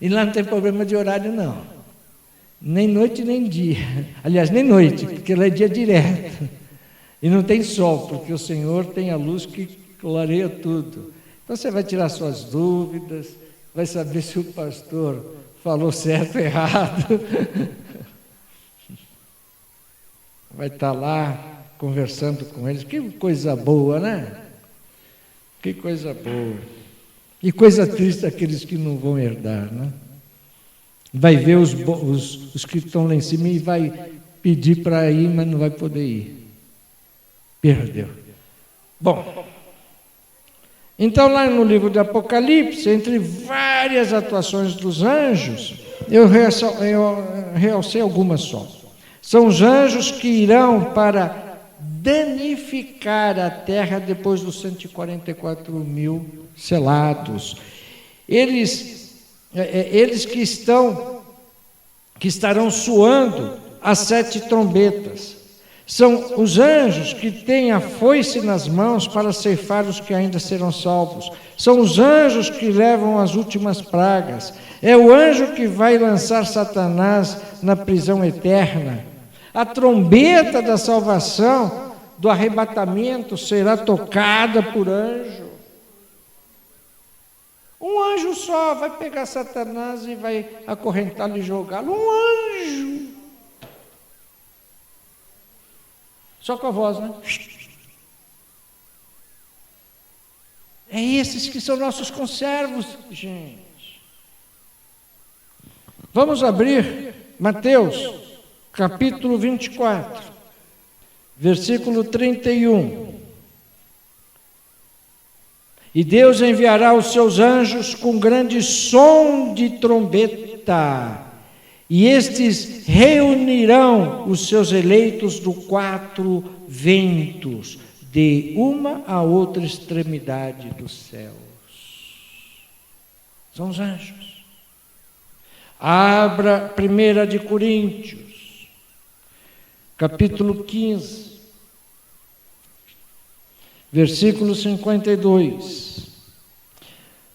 E lá não tem problema de horário, não. Nem noite, nem dia. Aliás, nem noite, porque lá é dia direto. E não tem sol, porque o Senhor tem a luz que clareia tudo. Então você vai tirar suas dúvidas, vai saber se o pastor falou certo ou errado. Vai estar lá conversando com eles. Que coisa boa, né? Que coisa boa. E coisa triste aqueles que não vão herdar, né? Vai ver os que estão lá em cima e vai pedir para ir, mas não vai poder ir. Perdeu. Bom, então lá no livro de Apocalipse, entre várias atuações dos anjos, eu realcei algumas só. São os anjos que irão para danificar a terra depois dos 144 mil selados. Eles que estarão soando as 7 trombetas. São os anjos que têm a foice nas mãos para ceifar os que ainda serão salvos. São os anjos que levam as últimas pragas. É o anjo que vai lançar Satanás na prisão eterna. A trombeta da salvação, do arrebatamento, será tocada por anjo. Um anjo só vai pegar Satanás e vai acorrentá-lo e jogá-lo. Um anjo. Só com a voz, né? É esses que são nossos conservos, gente. Vamos abrir Mateus, capítulo 24, versículo 31. E Deus enviará os seus anjos com grande som de trombeta, e estes reunirão os seus eleitos dos 4 ventos, de uma a outra extremidade dos céus. São os anjos. Abra 1 de Coríntios, capítulo 15, versículo 52.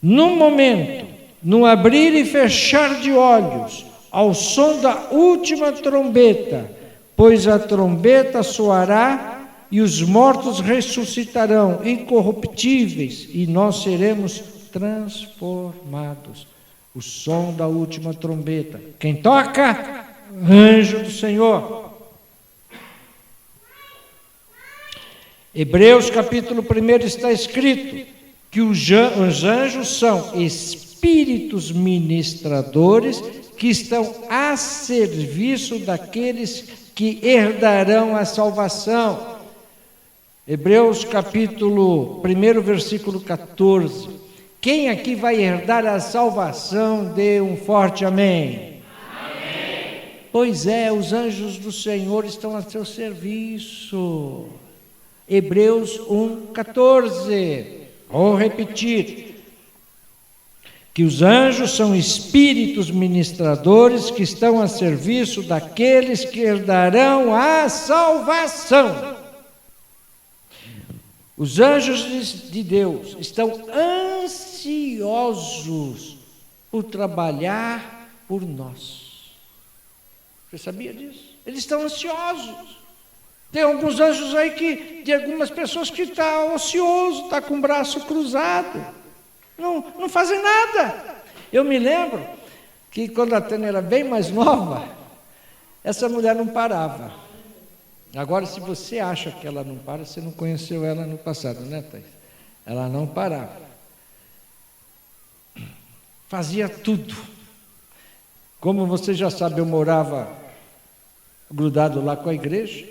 No momento, no abrir e fechar de olhos, ao som da última trombeta, pois a trombeta soará e os mortos ressuscitarão incorruptíveis e nós seremos transformados. O som da última trombeta. Quem toca? Anjo do Senhor. Hebreus capítulo 1 está escrito que os anjos são espíritos ministradores que estão a serviço daqueles que herdarão a salvação. Hebreus capítulo 1, versículo 14. Quem aqui vai herdar a salvação, dê um forte amém. Amém. Pois é, os anjos do Senhor estão a seu serviço. Hebreus 1,14. Vou repetir. Que os anjos são espíritos ministradores que estão a serviço daqueles que herdarão a salvação. Os anjos de Deus estão ansiosos por trabalhar por nós. Você sabia disso? Eles estão ansiosos. Tem alguns anjos aí de algumas pessoas que estão ociosos, estão com o braço cruzado. Não fazem nada. Eu me lembro que quando a Tânia era bem mais nova, essa mulher não parava. Agora, se você acha que ela não para, você não conheceu ela no passado, né, Thaís? Ela não parava. Fazia tudo. Como você já sabe, eu morava grudado lá com a igreja.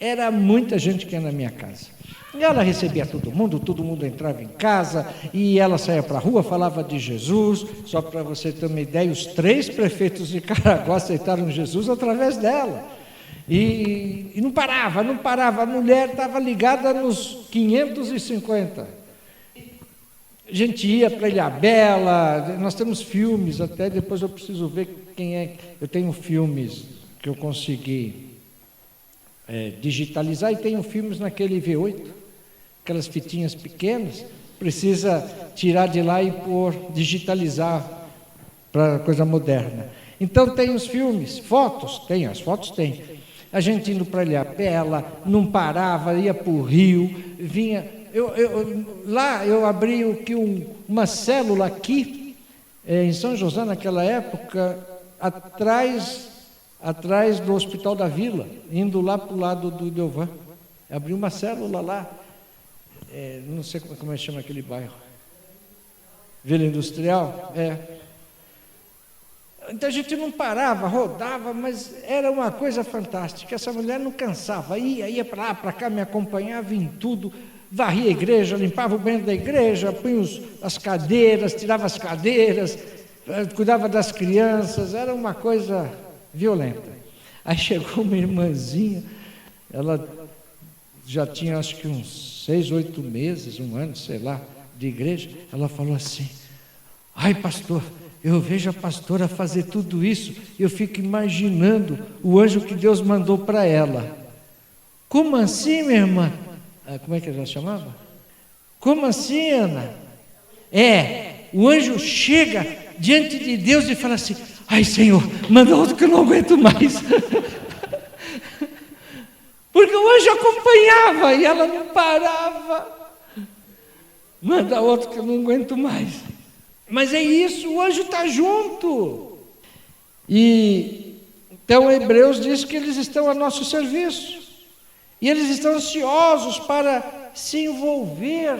Era muita gente que ia na minha casa. E ela recebia todo mundo entrava em casa, e ela saía para a rua, falava de Jesus. Só para você ter uma ideia, os 3 prefeitos de Caraguá aceitaram Jesus através dela. E não parava, a mulher estava ligada nos 550. A gente ia para Ilhabela, nós temos filmes, até depois eu preciso ver quem é. Eu tenho filmes que eu consegui digitalizar, e tenho filmes naquele V8, aquelas fitinhas pequenas, precisa tirar de lá e digitalizar para coisa moderna. Então tem os filmes, as fotos tem. A gente indo para Ilhabela, não parava, ia para o Rio, vinha. Lá eu abri uma célula aqui, em São José, naquela época, atrás do Hospital da Vila, indo lá para o lado do Delvan. Abri uma célula lá, não sei como é que chama aquele bairro. Vila Industrial? Então a gente não parava, rodava, mas era uma coisa fantástica. Essa mulher não cansava, ia para lá, para cá, me acompanhava em tudo, varria a igreja, limpava o banheiro da igreja, punha as cadeiras, tirava as cadeiras, cuidava das crianças, era uma coisa violenta. Aí chegou uma irmãzinha, ela já tinha acho que uns 6, 8 meses, 1 ano, sei lá, de igreja. Ela falou assim: ai, pastor, eu vejo a pastora fazer tudo isso, eu fico imaginando o anjo que Deus mandou para ela. Como assim, minha irmã? Como é que ela chamava? Como assim, Ana? O anjo chega diante de Deus e fala assim: ai, Senhor, manda outro que eu não aguento mais. Porque o anjo acompanhava e ela não parava. Manda outro que eu não aguento mais. Mas é isso, o anjo está junto. E então Hebreus diz que eles estão a nosso serviço. E eles estão ansiosos para se envolver,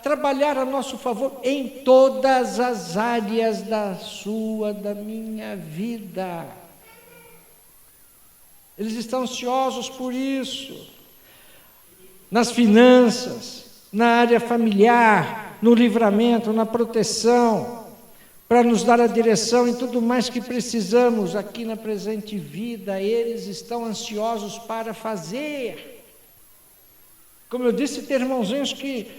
trabalhar a nosso favor em todas as áreas da minha vida. Eles estão ansiosos por isso. Nas finanças, na área familiar, no livramento, na proteção, para nos dar a direção em tudo mais que precisamos aqui na presente vida. Eles estão ansiosos para fazer. Como eu disse, tem irmãozinhos que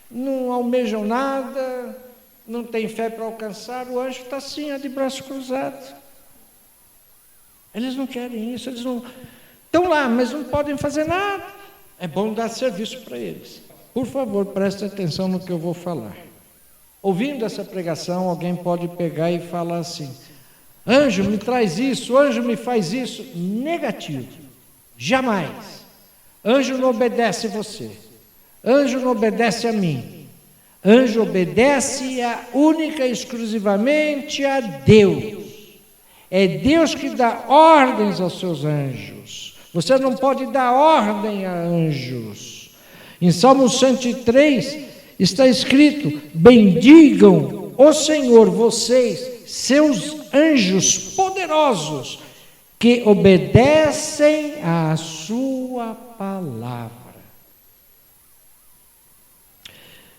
não almejam nada, não têm fé para alcançar. O anjo está assim, de braço cruzado. Eles não querem isso, eles não estão lá, mas não podem fazer nada. É bom dar serviço para eles. Por favor, preste atenção no que eu vou falar. Ouvindo essa pregação, alguém pode pegar e falar assim: anjo, me traz isso, anjo, me faz isso. Negativo, jamais. Anjo não obedece você, anjo não obedece a mim, anjo obedece única e exclusivamente a Deus. É Deus que dá ordens aos seus anjos. Você não pode dar ordem a anjos. Em Salmo 103 está escrito: bendigam o Senhor, vocês, seus anjos poderosos, que obedecem à sua palavra.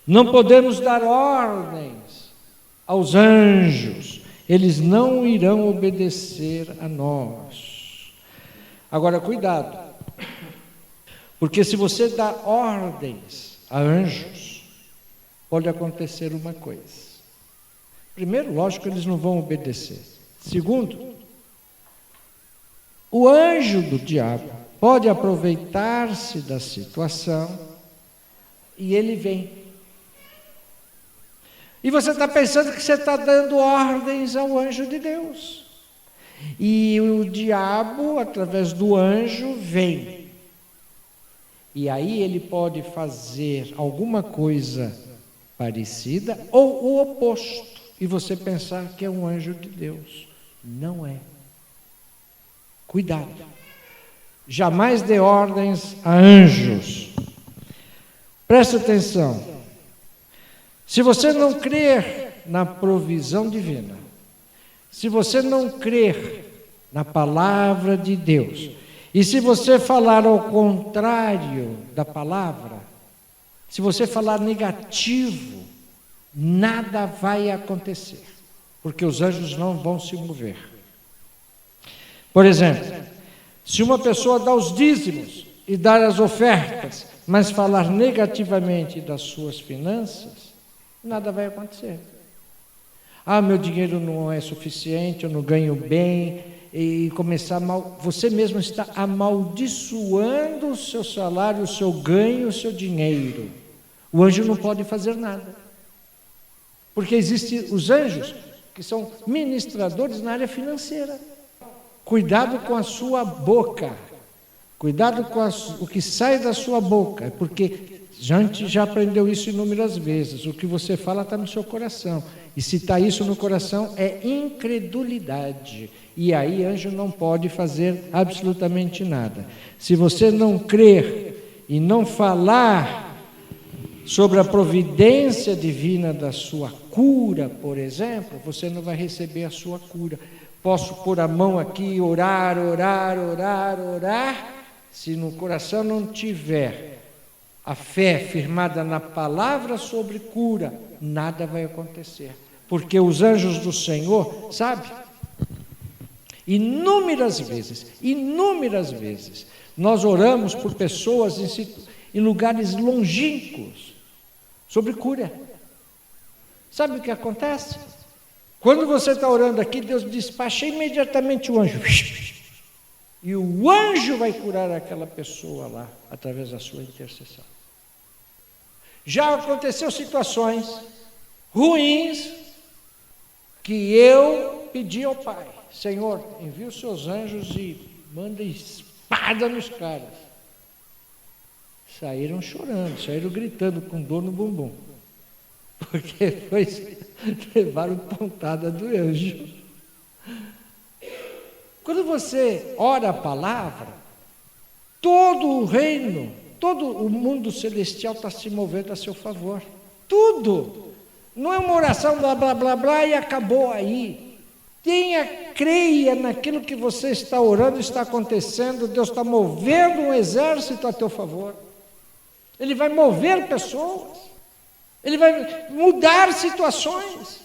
Não podemos dar ordens aos anjos, eles não irão obedecer a nós. Agora, cuidado, porque se você dá ordens a anjos, pode acontecer uma coisa. Primeiro, lógico, eles não vão obedecer. Segundo, o anjo do diabo pode aproveitar-se da situação e ele vem. E você está pensando que você está dando ordens ao anjo de Deus. E o diabo, através do anjo, vem. E aí ele pode fazer alguma coisa parecida ou o oposto. E você pensar que é um anjo de Deus. Não é. Cuidado. Jamais dê ordens a anjos. Preste atenção. Se você não crer na provisão divina, se você não crer na palavra de Deus, E se você falar ao contrário da palavra, se você falar negativo, nada vai acontecer, porque os anjos não vão se mover. Por exemplo, se uma pessoa dá os dízimos e dar as ofertas, mas falar negativamente das suas finanças, nada vai acontecer. Meu dinheiro não é suficiente, eu não ganho bem, e começar mal. Você mesmo está amaldiçoando o seu salário, o seu ganho, o seu dinheiro. O anjo não pode fazer nada. Porque existem os anjos que são ministradores na área financeira. Cuidado com a sua boca. Cuidado com o que sai da sua boca, porque a gente já aprendeu isso inúmeras vezes. O que você fala está no seu coração. E se está isso no coração, é incredulidade. E aí anjo não pode fazer absolutamente nada. Se você não crer e não falar sobre a providência divina da sua cura, por exemplo, você não vai receber a sua cura. Posso pôr a mão aqui, orar. Se no coração não tiver a fé firmada na palavra sobre cura, nada vai acontecer. Porque os anjos do Senhor, sabe? Inúmeras vezes, nós oramos por pessoas em lugares longínquos sobre cura. Sabe o que acontece? Quando você está orando aqui, Deus despacha imediatamente o anjo. E o anjo vai curar aquela pessoa lá, através da sua intercessão. Já aconteceu situações ruins que eu pedi ao Pai: Senhor, envia os seus anjos e manda espada nos caras. Saíram chorando, saíram gritando com dor no bumbum, porque levaram pontada do anjo. Quando você ora a palavra, todo o reino, todo o mundo celestial está se movendo a seu favor. Tudo. Não é uma oração blá, blá, blá, blá e acabou aí. Creia naquilo que você está orando, está acontecendo. Deus está movendo um exército a teu favor. Ele vai mover pessoas. Ele vai mudar situações.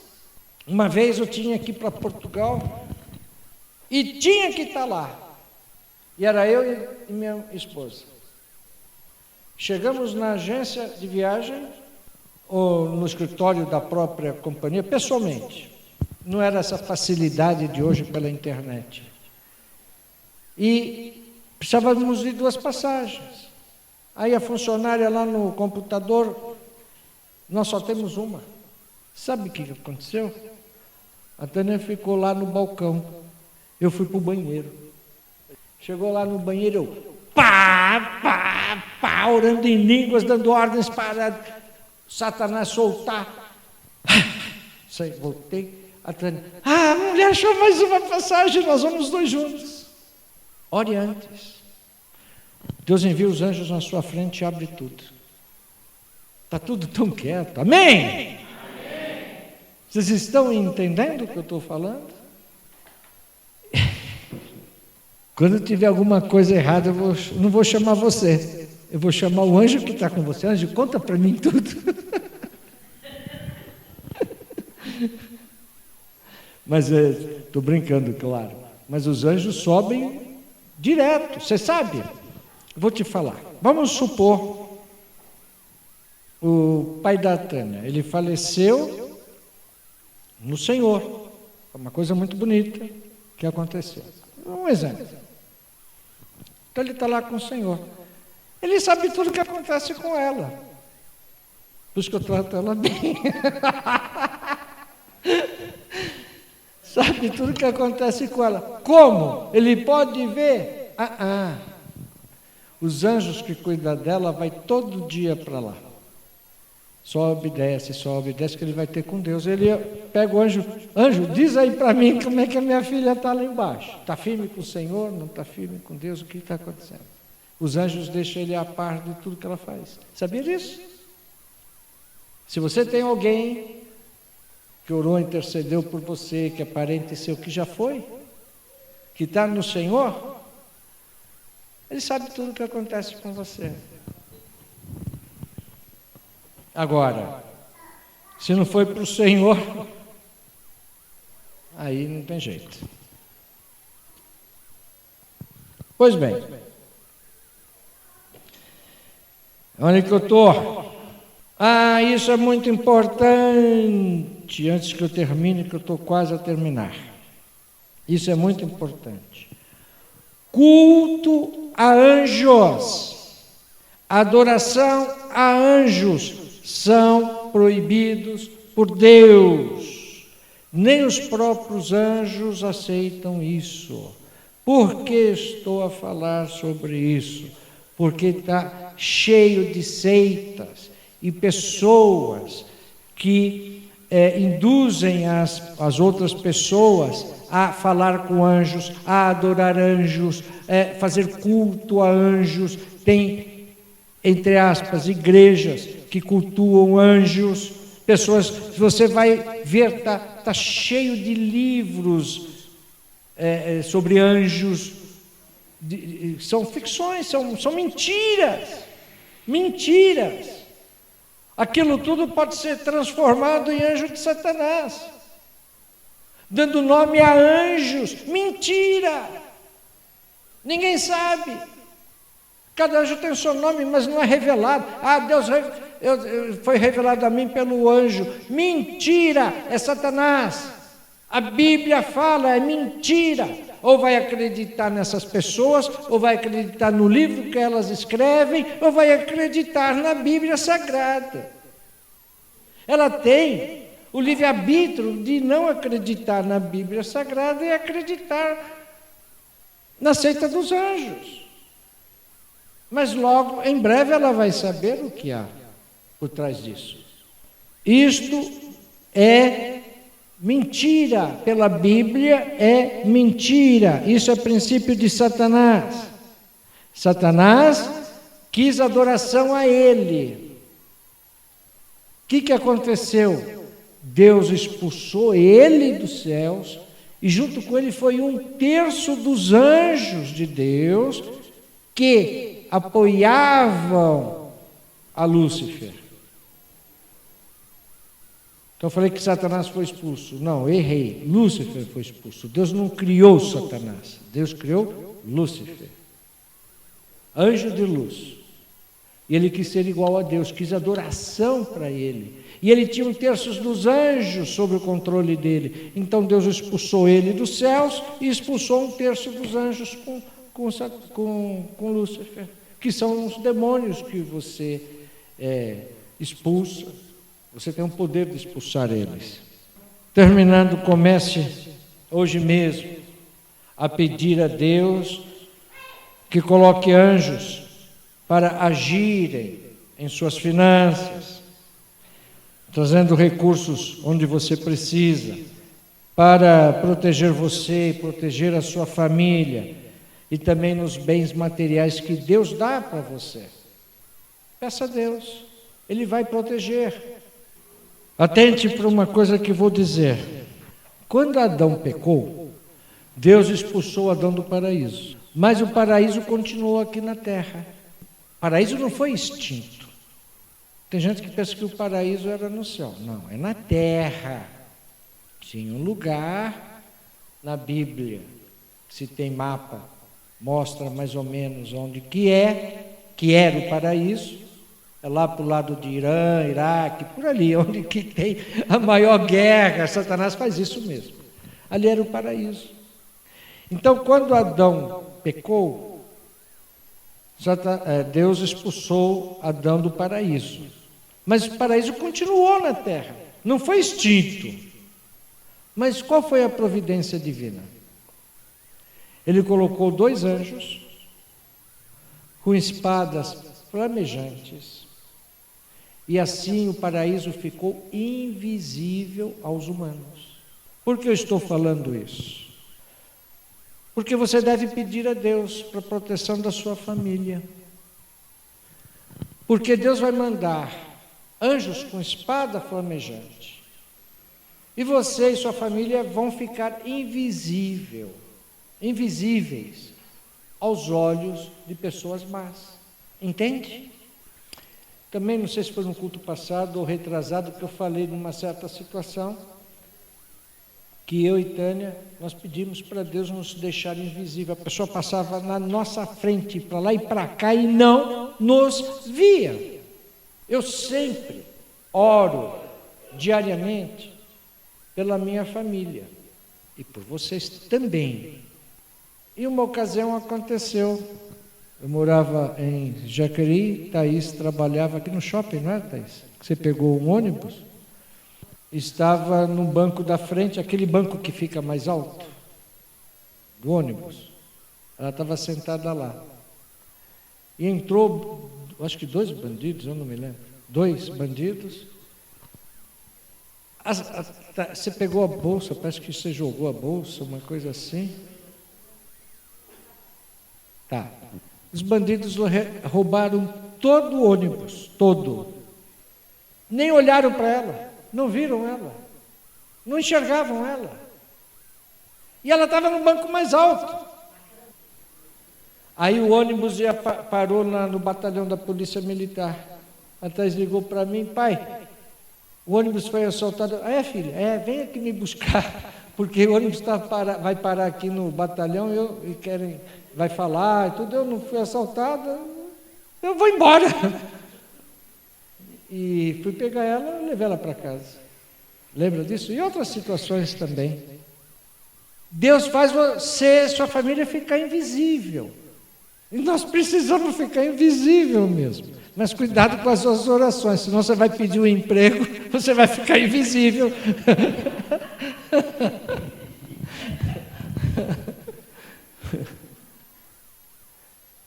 Uma vez eu tinha que ir para Portugal e tinha que estar lá. E era eu e minha esposa. Chegamos na agência de viagem, ou no escritório da própria companhia, pessoalmente. Não era essa facilidade de hoje pela internet. E precisávamos de 2 passagens. Aí a funcionária lá no computador, nós só temos uma. Sabe o que aconteceu? A Tânia ficou lá no balcão. Eu fui para o banheiro. Chegou lá no banheiro, eu orando em línguas, dando ordens para Satanás soltar. Saí, voltei. A Tânia, a mulher achou mais uma passagem, nós vamos os 2 juntos. Ore antes. Deus envia os anjos na sua frente e abre tudo. Está tudo tão quieto. Amém? Amém? Vocês estão entendendo o que eu estou falando? Quando tiver alguma coisa errada, eu não vou chamar você. Eu vou chamar o anjo que está com você. Anjo, conta para mim tudo. Mas estou brincando, claro. Mas os anjos sobem direto, você sabe. Vou te falar. Vamos supor o pai da Tânia. Ele faleceu no Senhor. É uma coisa muito bonita que aconteceu. Um exemplo. Então ele está lá com o Senhor. Ele sabe tudo o que acontece com ela. Por isso que eu trato ela bem. Sabe tudo o que acontece com ela. Como? Ele pode ver? Os anjos que cuidam dela vai todo dia para lá. Só obedece que ele vai ter com Deus. Ele pega o anjo, diz aí para mim como é que a minha filha está lá embaixo. Está firme com o Senhor? Não está firme com Deus? O que está acontecendo? Os anjos deixam ele a par de tudo que ela faz. Sabia disso? Se você tem alguém que orou, intercedeu por você, que é parente seu, que já foi, que está no Senhor, Ele sabe tudo o que acontece com você. Agora, se não foi para o Senhor, aí não tem jeito. Pois bem, onde que eu estou? Isso é muito importante, antes que eu termine, que eu estou quase a terminar. Isso é muito importante. Culto a anjos, adoração a anjos, são proibidos por Deus. Nem os próprios anjos aceitam isso. Por que estou a falar sobre isso? Porque está cheio de seitas e pessoas que induzem as outras pessoas a falar com anjos, a adorar anjos, fazer culto a anjos. Tem, entre aspas, igrejas que cultuam anjos. Pessoas, você vai ver, tá cheio de livros sobre anjos. São ficções, são mentiras. Mentiras. Aquilo tudo pode ser transformado em anjo de Satanás, dando nome a anjos. Mentira! Ninguém sabe. Cada anjo tem o seu nome, mas não é revelado. Deus foi revelado a mim pelo anjo. Mentira! É Satanás. A Bíblia fala, é mentira. Ou vai acreditar nessas pessoas, ou vai acreditar no livro que elas escrevem, ou vai acreditar na Bíblia Sagrada. Ela tem o livre-arbítrio de não acreditar na Bíblia Sagrada e acreditar na seita dos anjos. Mas logo, em breve, ela vai saber o que há por trás disso. Isto é mentira, pela Bíblia é mentira. Isso é princípio de Satanás. Satanás quis adoração a ele. O que aconteceu? Deus expulsou ele dos céus e junto com ele foi 1/3 dos anjos de Deus que apoiavam a Lúcifer. Então eu falei que Satanás foi expulso. Não, errei. Lúcifer foi expulso. Deus não criou Satanás. Deus criou Lúcifer, anjo de luz. E ele quis ser igual a Deus, quis adoração para ele. E ele tinha 1/3 dos anjos sob o controle dele. Então Deus expulsou ele dos céus e expulsou 1/3 dos anjos com Lúcifer, que são os demônios que você expulsa. Você tem o poder de expulsar eles. Terminando, comece hoje mesmo a pedir a Deus que coloque anjos para agirem em suas finanças, trazendo recursos onde você precisa, para proteger você e proteger a sua família, e também nos bens materiais que Deus dá para você. Peça a Deus, Ele vai proteger. Atente para uma coisa que vou dizer. Quando Adão pecou, Deus expulsou Adão do paraíso, mas o paraíso continuou aqui na terra. O paraíso não foi extinto. Tem gente que pensa que o paraíso era no céu. Não, é na terra. Tinha um lugar na Bíblia, se tem mapa, mostra mais ou menos onde que era o paraíso. É lá para o lado de Irã, Iraque, por ali, onde que tem a maior guerra. Satanás faz isso mesmo. Ali era o paraíso. Então, quando Adão pecou, Deus expulsou Adão do paraíso. Mas o paraíso continuou na terra, não foi extinto. Mas qual foi a providência divina? Ele colocou 2 anjos com espadas flamejantes, e assim o paraíso ficou invisível aos humanos. Por que eu estou falando isso? Porque você deve pedir a Deus para a proteção da sua família. Porque Deus vai mandar anjos com espada flamejante. E você e sua família vão ficar invisíveis aos olhos de pessoas más. Entende? Também, não sei se foi no culto passado ou retrasado, que eu falei de uma certa situação, que eu e Tânia, nós pedimos para Deus nos deixar invisível. A pessoa passava na nossa frente, para lá e para cá, e não nos via. Eu sempre oro, diariamente, pela minha família, e por vocês também. E uma ocasião aconteceu, eu morava em Jacareí, Thaís trabalhava aqui no shopping, não é, Thaís? Você pegou um ônibus, estava no banco da frente, aquele banco que fica mais alto, do ônibus. Ela estava sentada lá. E entrou, acho que 2 bandidos, eu não me lembro, 2 bandidos. Você pegou a bolsa, parece que você jogou a bolsa, uma coisa assim. Tá. Os bandidos roubaram todo o ônibus, todo. Nem olharam para ela, não viram ela, não enxergavam ela. E ela estava no banco mais alto. Aí o ônibus parou no batalhão da Polícia Militar. A Thais ligou para mim: pai, o ônibus foi assaltado. Filha, vem aqui me buscar, porque o ônibus vai parar aqui no batalhão e vai falar e tudo. Eu não fui assaltada, eu vou embora. E fui pegar ela e levei ela para casa. Lembra disso? E outras situações também. Deus faz você, sua família, ficar invisível. E nós precisamos ficar invisível mesmo. Mas cuidado com as suas orações, senão você vai pedir um emprego, você vai ficar invisível.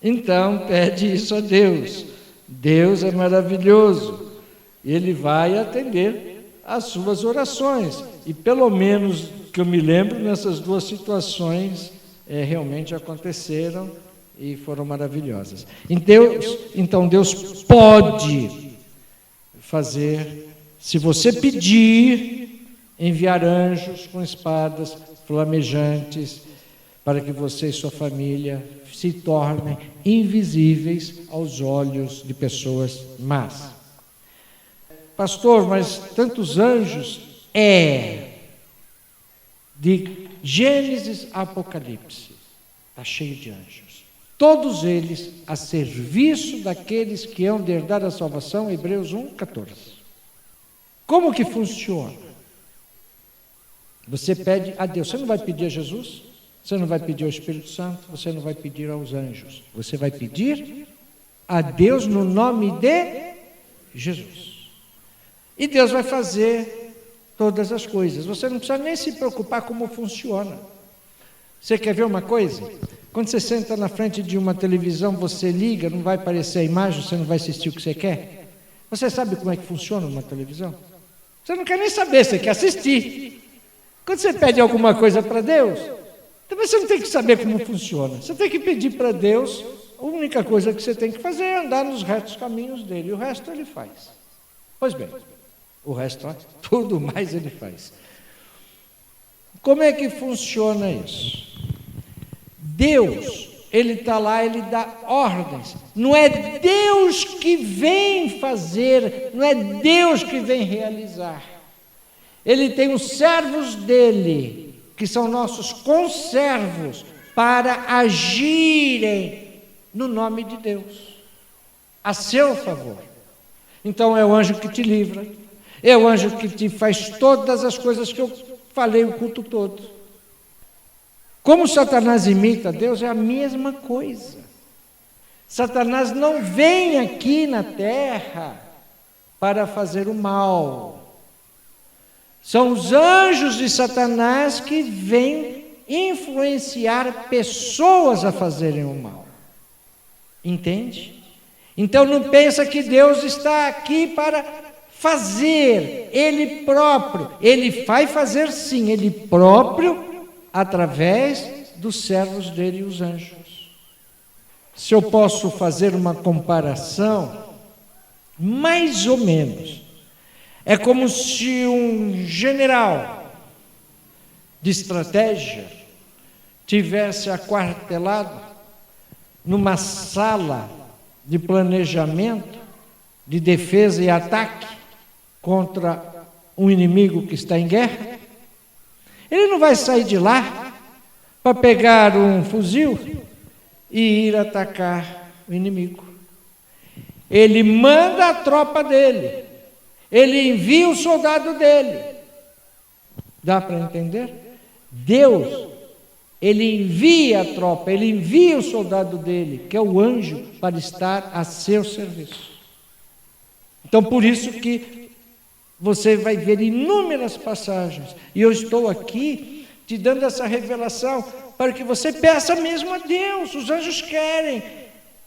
Então, pede isso a Deus. Deus é maravilhoso. Ele vai atender às suas orações. E pelo menos que eu me lembro, nessas 2 situações realmente aconteceram e foram maravilhosas. Então Deus pode fazer, se você pedir, enviar anjos com espadas flamejantes para que você e sua família se tornem invisíveis aos olhos de pessoas más. Pastor, mas tantos anjos? De Gênesis a Apocalipse, está cheio de anjos. Todos eles a serviço daqueles que hão de herdar a salvação, Hebreus 1:14. Como que funciona? Você pede a Deus, você não vai pedir a Jesus, você não vai pedir ao Espírito Santo, você não vai pedir aos anjos, você vai pedir a Deus no nome de Jesus. E Deus vai fazer todas as coisas, você não precisa nem se preocupar como funciona. Você quer ver uma coisa? Quando você senta na frente de uma televisão, você liga, não vai aparecer a imagem, você não vai assistir o que você quer? Você sabe como é que funciona uma televisão? Você não quer nem saber, você quer assistir. Quando você pede alguma coisa para Deus, também você não tem que saber como funciona. Você tem que pedir para Deus, a única coisa que você tem que fazer é andar nos retos caminhos dele, o resto ele faz. Pois bem, o resto, tudo mais ele faz. Como é que funciona isso? Deus, ele está lá, ele dá ordens. Não é Deus que vem fazer, não é Deus que vem realizar. Ele tem os servos dele, que são nossos conservos, para agirem no nome de Deus, a seu favor. Então é o anjo que te livra, é o anjo que te faz todas as coisas que eu falei o culto todo. Como Satanás imita Deus, é a mesma coisa. Satanás não vem aqui na terra para fazer o mal. São os anjos de Satanás que vêm influenciar pessoas a fazerem o mal. Entende? Então não pensa que Deus está aqui para fazer, Ele próprio. Ele vai fazer sim, Ele próprio, através dos servos dele, os anjos. Se eu posso fazer uma comparação, mais ou menos, é como se um general de estratégia tivesse aquartelado numa sala de planejamento, de defesa e ataque contra um inimigo que está em guerra. Ele não vai sair de lá para pegar um fuzil e ir atacar o inimigo. Ele manda a tropa dele, ele envia o soldado dele. Dá para entender? Deus, ele envia a tropa, ele envia o soldado dele, que é o anjo, para estar a seu serviço. Então, por isso que você vai ver inúmeras passagens, e eu estou aqui te dando essa revelação para que você peça mesmo a Deus. Os anjos querem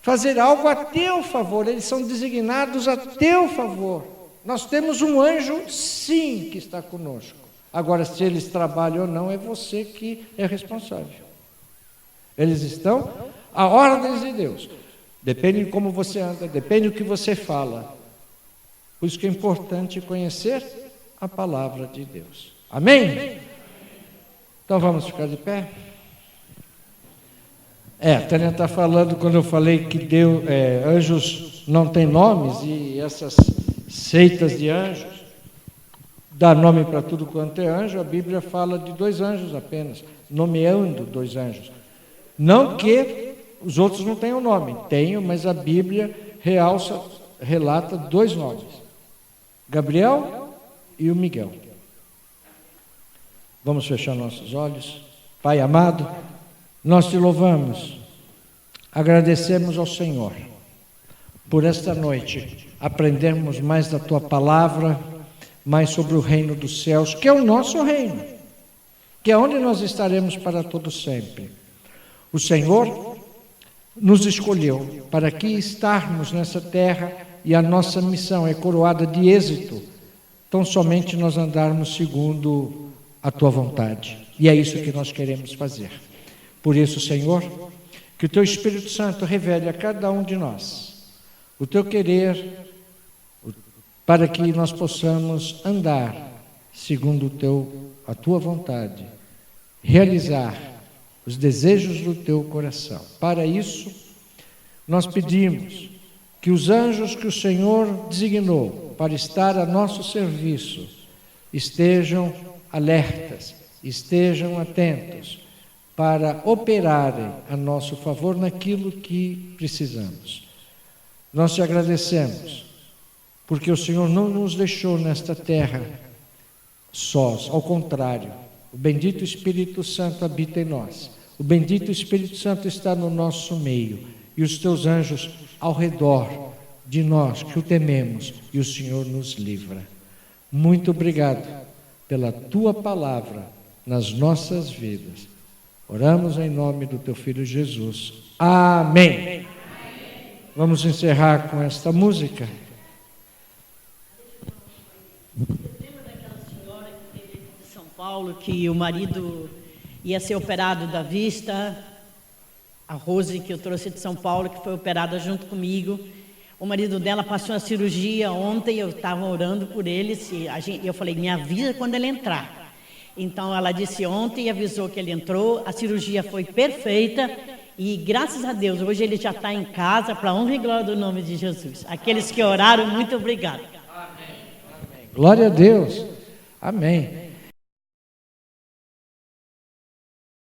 fazer algo a teu favor, eles são designados a teu favor. Nós temos um anjo, sim, que está conosco. Agora, se eles trabalham ou não, é você que é responsável. Eles estão a ordens de Deus. Depende de como você anda, depende do que você fala. Por isso que é importante conhecer a palavra de Deus. Amém? Então vamos ficar de pé? A Tânia está falando, quando eu falei que anjos não têm nomes, e essas seitas de anjos dá nome para tudo quanto é anjo, a Bíblia fala de 2 anjos apenas, nomeando 2 anjos. Não que os outros não tenham nome, tenham, mas a Bíblia relata 2 nomes, Gabriel e o Miguel. Vamos fechar nossos olhos. Pai amado, nós te louvamos, agradecemos ao Senhor por esta noite aprendermos mais da tua palavra, mais sobre o reino dos céus, que é o nosso reino, que é onde nós estaremos para todo sempre. O Senhor nos escolheu para aqui estarmos nessa terra, e a nossa missão é coroada de êxito, tão somente nós andarmos segundo a tua vontade, e é isso que nós queremos fazer. Por isso, Senhor, que o teu Espírito Santo revele a cada um de nós o teu querer, para que nós possamos andar segundo a tua vontade, realizar os desejos do teu coração. Para isso, nós pedimos que os anjos que o Senhor designou para estar a nosso serviço estejam alertas, estejam atentos para operarem a nosso favor naquilo que precisamos. Nós te agradecemos, porque o Senhor não nos deixou nesta terra sós, ao contrário, o bendito Espírito Santo habita em nós, o bendito Espírito Santo está no nosso meio, e os teus anjos ao redor de nós que o tememos, e o Senhor nos livra. Muito obrigado pela tua palavra nas nossas vidas. Oramos em nome do teu Filho Jesus. Amém. Vamos encerrar com esta música. Lembra daquela senhora que teve de São Paulo, que o marido ia ser operado da vista? A Rose, que eu trouxe de São Paulo, que foi operada junto comigo. O marido dela passou a cirurgia ontem, eu estava orando por ele. Eu falei, me avisa quando ele entrar. Então ela disse ontem e avisou que ele entrou. A cirurgia foi perfeita e graças a Deus, hoje ele já está em casa, para a honra e glória do nome de Jesus. Aqueles que oraram, muito obrigado. Glória a Deus. Amém.